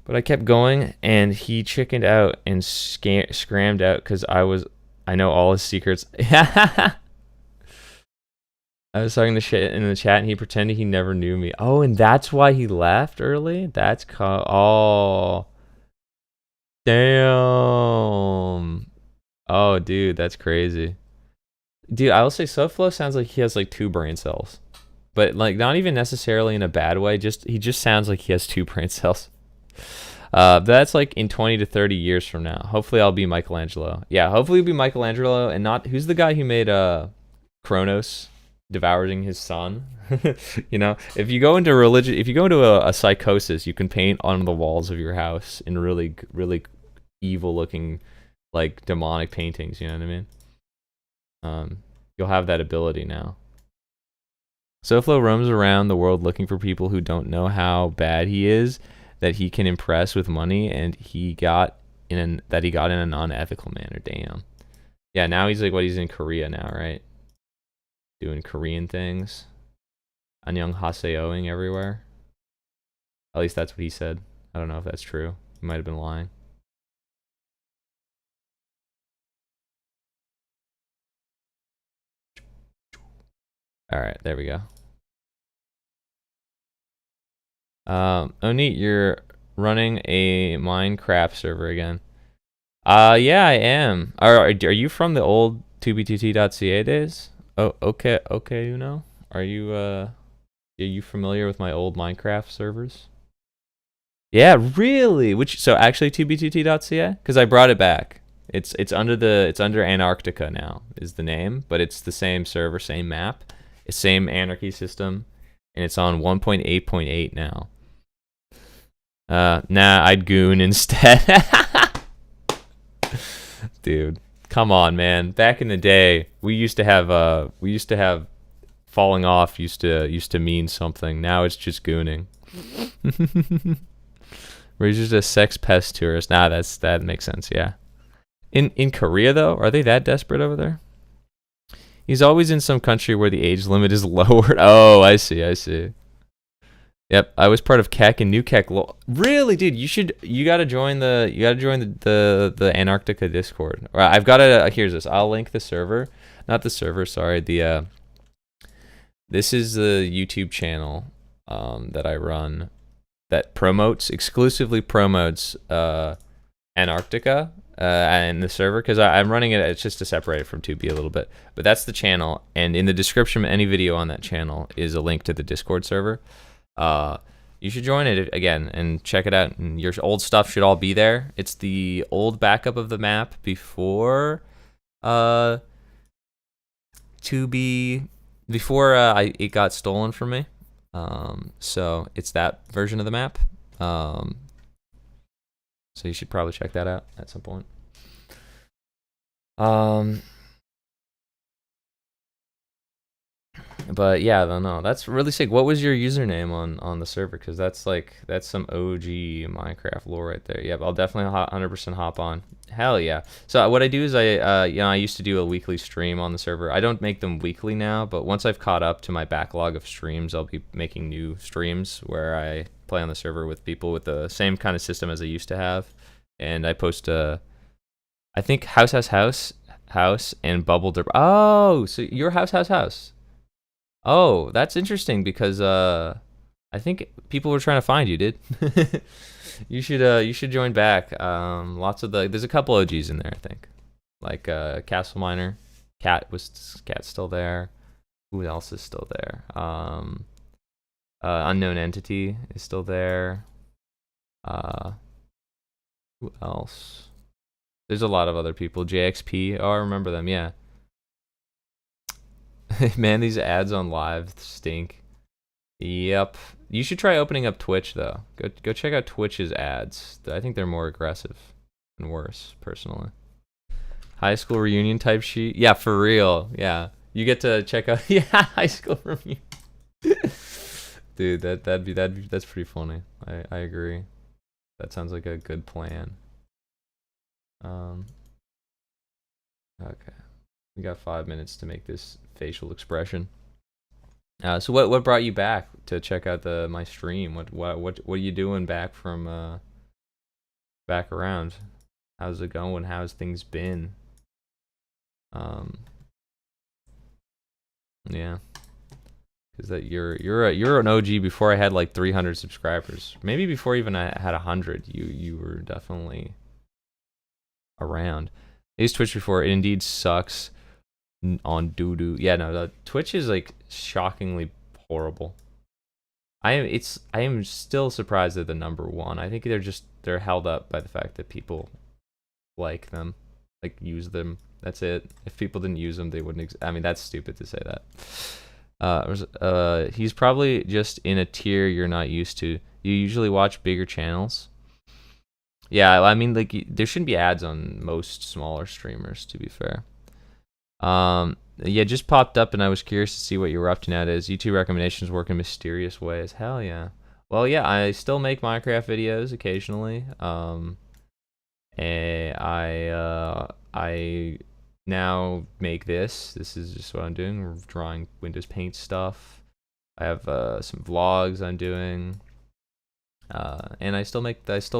But I kept going, and he chickened out and scrammed out because I know all his secrets. I was talking to shit in the chat, and he pretended he never knew me. Oh, and that's why he left early? That's oh. Damn. Oh, dude, that's crazy. Dude, I will say SoFlo sounds like he has like 2 brain cells. But like not even necessarily in a bad way, he just sounds like he has 2 brain cells. That's like in 20 to 30 years from now. Hopefully I'll be Michelangelo. Yeah, hopefully it'll be Michelangelo and not who's the guy who made Kronos devouring his son? If you go into religion, if you go into a psychosis, you can paint on the walls of your house in really really evil looking like demonic paintings, you know what I mean? You'll have that ability now. SoFlo roams around the world looking for people who don't know how bad he is, that he can impress with money, and he got in a non-ethical manner. Damn. Yeah, now he's like he's in Korea now, right? Doing Korean things. Annyeong haseoing everywhere. At least that's what he said. I don't know if that's true. He might have been lying. Alright, there we go. Oh neat, you're running a Minecraft server again. Yeah, I am. Are you from the old 2b2t.ca days? Oh, okay, Are you familiar with my old Minecraft servers? Yeah, really? So actually 2b2t.ca? Because I brought it back. It's under Antarctica now is the name, but it's the same server, same map. Same anarchy system, and it's on 1.8.8 now. Nah, I'd goon instead. Dude, come on, man. Back in the day, we used to have falling off used to mean something. Now it's just gooning. We're just a sex pest tourist. Nah, that makes sense. Yeah. In Korea though, are they that desperate over there? He's always in some country where the age limit is lowered. Oh, I see. Yep, I was part of Keck and New Keck. Really, dude, you gotta join the Antarctica Discord. All right, I've got here's this. I'll link the server, not the server. Sorry, this is the YouTube channel that I run that exclusively promotes Antarctica. in the server, because I'm running it. It's just to separate it from 2B a little bit. But that's the channel, and in the description of any video on that channel is a link to the Discord server. You should join it again and check it out. And your old stuff should all be there. It's the old backup of the map before 2B, before it got stolen from me. So it's that version of the map. So you should probably check that out at some point. But yeah, I don't know. That's really sick. What was your username on the server? Because that's some OG Minecraft lore right there. Yep, I'll definitely 100% hop on. Hell yeah. So what I do is I used to do a weekly stream on the server. I don't make them weekly now, but once I've caught up to my backlog of streams, I'll be making new streams where I play on the server with people with the same kind of system as I used to have. And I post I think house and bubble derp. Oh, so your house. Oh, that's interesting because I think people were trying to find you, dude. You should join back. There's a couple OGs in there, I think. Like Castle Miner, Cat's still there. Who else is still there? Unknown Entity is still there. Who else? There's a lot of other people. JXP. Oh, I remember them. Yeah. Man, these ads on live stink. Yep. You should try opening up Twitch though. Go check out Twitch's ads. I think they're more aggressive and worse, personally. High school reunion type sheet. Yeah, for real. Yeah. You get to check out high school reunion. Dude, that's pretty funny. I agree. That sounds like a good plan. Okay. We got 5 minutes to make this facial expression. So what brought you back to check out my stream? What are you doing back from back around? How's it going? How's things been? Yeah. Cuz that you're an OG before I had like 300 subscribers. Maybe before even I had 100. You were definitely around. I used Twitch before. It indeed sucks on doo-doo. Yeah, no, Twitch is like shockingly horrible. I am still surprised at the #1. I think they're held up by the fact that people like them, like use them. That's it. If people didn't use them, they wouldn't. I mean, that's stupid to say that. He's probably just in a tier you're not used to. You usually watch bigger channels. Yeah, I mean, like there shouldn't be ads on most smaller streamers, to be fair. Yeah, just popped up and I was curious to see what you were up to nowadays. YouTube recommendations work in mysterious ways. Hell yeah. Well, yeah, I still make Minecraft videos occasionally. And I now make this. This is just what I'm doing. We're drawing Windows Paint stuff. I have some vlogs I'm doing. And I still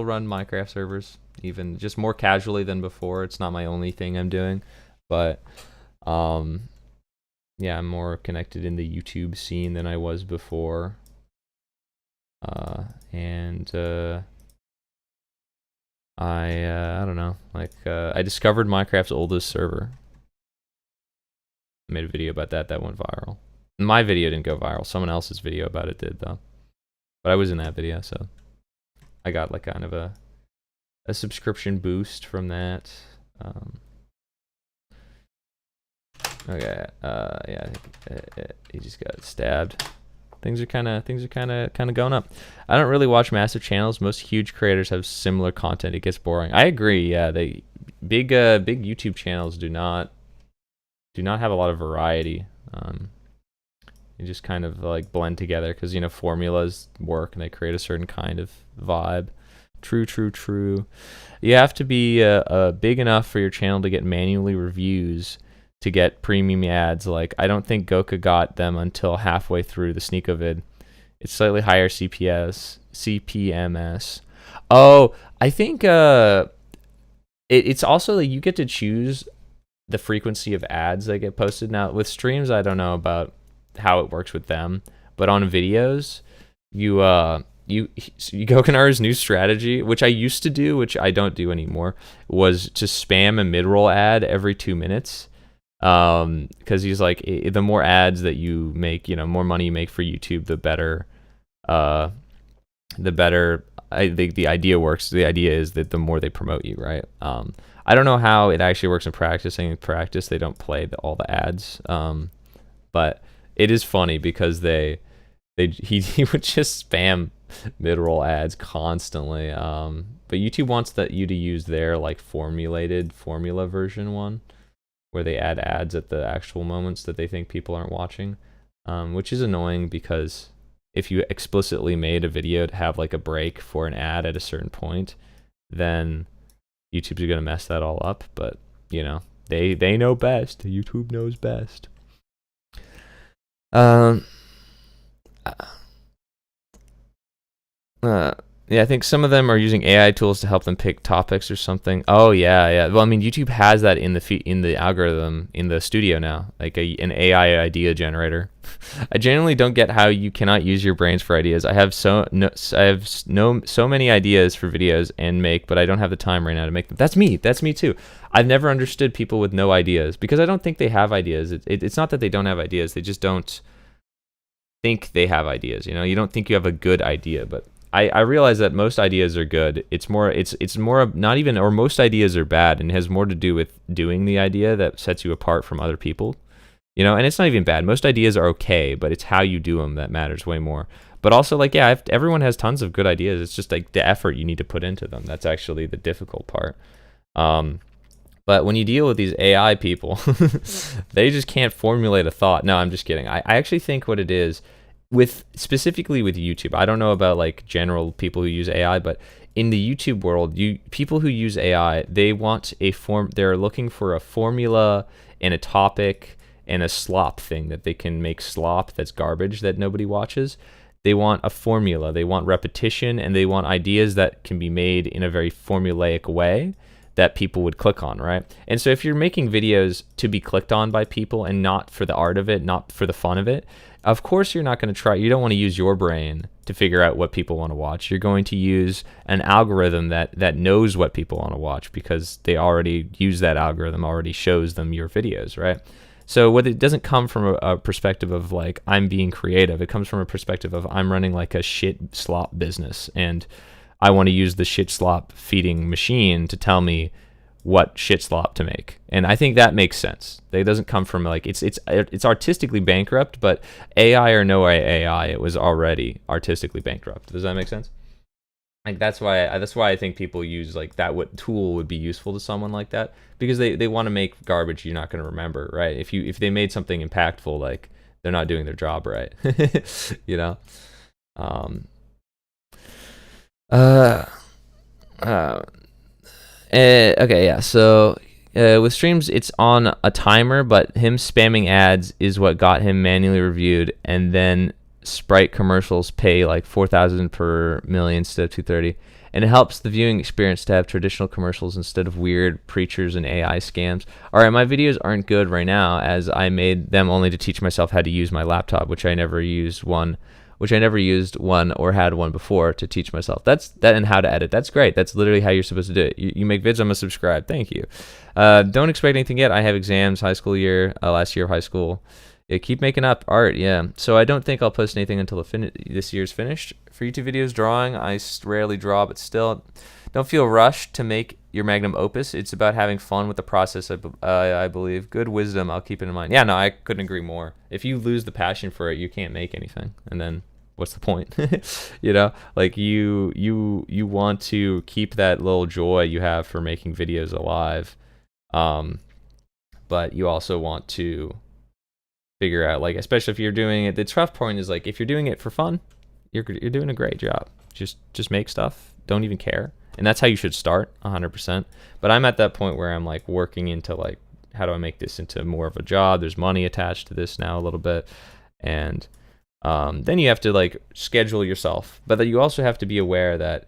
run Minecraft servers, even just more casually than before. It's not my only thing I'm doing, but yeah, I'm more connected in the YouTube scene than I was before. And I don't know, like I discovered Minecraft's oldest server. I made a video about that went viral. My video didn't go viral. Someone else's video about it did though. But I was in that video, so I got like kind of a subscription boost from that. Okay, yeah, he just got stabbed. Things are kind of going up. I don't really watch massive channels. Most huge creators have similar content. It gets boring. I agree. Yeah, they big YouTube channels do not have a lot of variety. You just kind of like blend together because formulas work and they create a certain kind of vibe. True. You have to be big enough for your channel to get manually reviews to get premium ads. Like I don't think Goka got them until halfway through the Sneeko vid. It's slightly higher CPMS. Oh, I think it's also like you get to choose the frequency of ads that get posted. Now with streams, I don't know about how it works with them, but on videos, you Gokinaru's new strategy, which I used to do, which I don't do anymore, was to spam a mid-roll ad every 2 minutes. Because he's like, the more ads that you make, more money you make for YouTube, the better. I think the idea works. The idea is that the more they promote you, right? I don't know how it actually works in practice. I think in practice they don't play all the ads, but it is funny because he would just spam mid-roll ads constantly. But YouTube wants you to use their like formula version one, where they add ads at the actual moments that they think people aren't watching, which is annoying because if you explicitly made a video to have like a break for an ad at a certain point, then YouTube's gonna mess that all up. But they know best. YouTube knows best. Yeah, I think some of them are using AI tools to help them pick topics or something. Oh yeah. Well, I mean, YouTube has that in the algorithm in the studio now, like an AI idea generator. I genuinely don't get how you cannot use your brains for ideas. I have so many ideas for videos but I don't have the time right now to make them. That's me too. I've never understood people with no ideas because I don't think they have ideas. It's not that they don't have ideas; they just don't think they have ideas. You don't think you have a good idea, but I realize that most ideas are good. It's more of not even, or most ideas are bad, and it has more to do with doing the idea that sets you apart from other people. And it's not even bad. Most ideas are okay, but it's how you do them that matters way more. But also, like, yeah, everyone has tons of good ideas. It's just like the effort you need to put into them. That's actually the difficult part. But when you deal with these AI people, they just can't formulate a thought. No, I'm just kidding. I actually think what it is, specifically with YouTube, I don't know about like general people who use AI, but in the YouTube world, people who use AI, they want they're looking for a formula and a topic and a slop thing that they can make slop that's garbage that nobody watches. They want a formula, they want repetition, and they want ideas that can be made in a very formulaic way that people would click on, right? And so if you're making videos to be clicked on by people and not for the art of it, not for the fun of it, of course you're not going to you don't want to use your brain to figure out what people want to watch. You're going to use an algorithm that knows what people want to watch because they already use that algorithm, already shows them your videos, right? So it doesn't come from a perspective of like, I'm being creative. It comes from a perspective of I'm running like a shit slop business and I want to use the shit slop feeding machine to tell me what shit slop to make. And I think that makes sense. It doesn't come from like, it's artistically bankrupt, but AI or no AI, it was already artistically bankrupt. Does that make sense? Like that's why I think people use like that. What tool would be useful to someone like that? Because they want to make garbage you're not going to remember, right? If they made something impactful, like they're not doing their job right, Okay, yeah. So with streams, it's on a timer, but him spamming ads is what got him manually reviewed, and then Sprite commercials pay like 4,000 per million instead of 230, and it helps the viewing experience to have traditional commercials instead of weird preachers and AI scams. All right, my videos aren't good right now as I made them only to teach myself how to use my laptop, which I never used one or had one before to teach myself. And how to edit. That's great. That's literally how you're supposed to do it. You make vids, I'm gonna subscribe. Thank you. Don't expect anything yet. I have exams, high school year, last year of high school. Yeah, keep making up art, yeah. So I don't think I'll post anything until this year's finished. For YouTube videos, drawing, I rarely draw, but still, don't feel rushed to make your magnum opus. It's about having fun with the process, I believe. Good wisdom, I'll keep it in mind. Yeah, no, I couldn't agree more. If you lose the passion for it, you can't make anything. And then what's the point? Like you want to keep that little joy you have for making videos alive. But you also want to figure out, like, especially if you're doing it, the tough point is like if you're doing it for fun, you're doing a great job. Just make stuff, don't even care, and that's how you should start 100%. But I'm at that point where I'm like working into like, how do I make this into more of a job? There's money attached to this now a little bit, and then you have to like schedule yourself, but then you also have to be aware that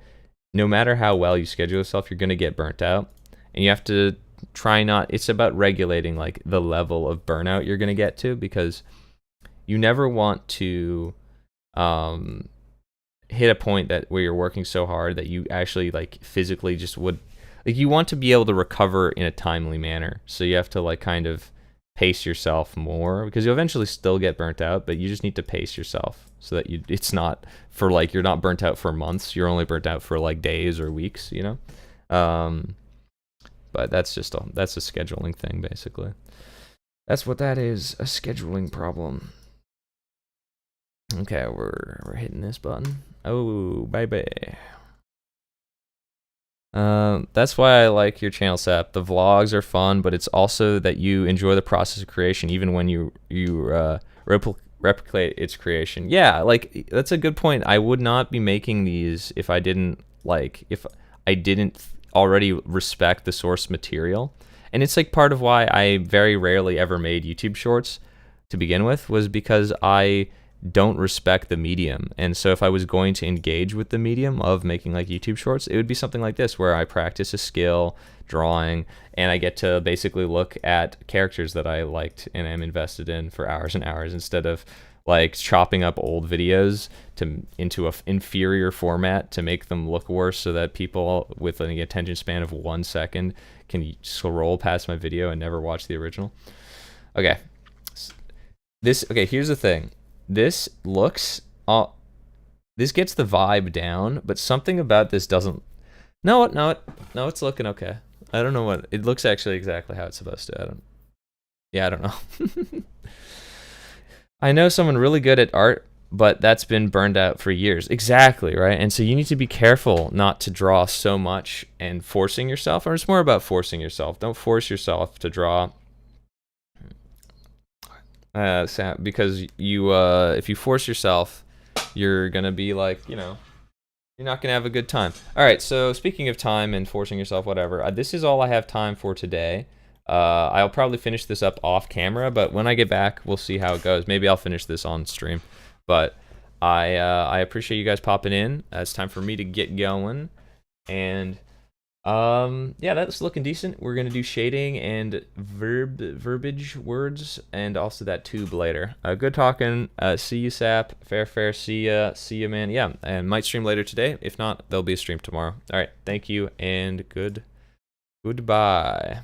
no matter how well you schedule yourself, you're going to get burnt out, and you have to it's about regulating like the level of burnout you're going to get to, because you never want to hit a point that where you're working so hard that you actually like physically just would, like, you want to be able to recover in a timely manner. So you have to like kind of pace yourself more, because you'll eventually still get burnt out, but you just need to pace yourself so that it's not for like, you're not burnt out for months, you're only burnt out for like days or weeks, you know. But that's just that's a scheduling thing, basically. That's what that is, a scheduling problem. Okay, we're hitting this button. Oh, baby. That's why I like your channel, Sap. The vlogs are fun, but it's also that you enjoy the process of creation, even when you replicate its creation. Yeah, like, that's a good point. I would not be making these if I didn't already respect the source material. And it's like part of why I very rarely ever made YouTube shorts to begin with, was because I don't respect the medium. And so if I was going to engage with the medium of making like YouTube shorts, it would be something like this, where I practice a skill, drawing, and I get to basically look at characters that I liked and am invested in for hours and hours, instead of like chopping up old videos into a inferior format to make them look worse, so that people with an attention span of 1 second can scroll past my video and never watch the original. Okay, here's the thing. This looks, this gets the vibe down, but something about this doesn't. No, it's looking okay. I don't know what it looks actually exactly how it's supposed to. I don't know. I know someone really good at art, but that's been burned out for years. Exactly, right? And so you need to be careful not to draw so much and forcing yourself, or it's more about forcing yourself. Don't force yourself to draw. Because you, if you force yourself, you're gonna be like, you know, you're not gonna have a good time. All right, so speaking of time and forcing yourself, whatever, this is all I have time for today. I'll probably finish this up off camera, but when I get back, we'll see how it goes. Maybe I'll finish this on stream. But I appreciate you guys popping in. It's time for me to get going, and yeah, that's looking decent. We're gonna do shading and verbiage words, and also that tube later. Good talking. See you, Sap. Fair. See ya, man. Yeah, and might stream later today. If not, there'll be a stream tomorrow. All right, thank you, and goodbye.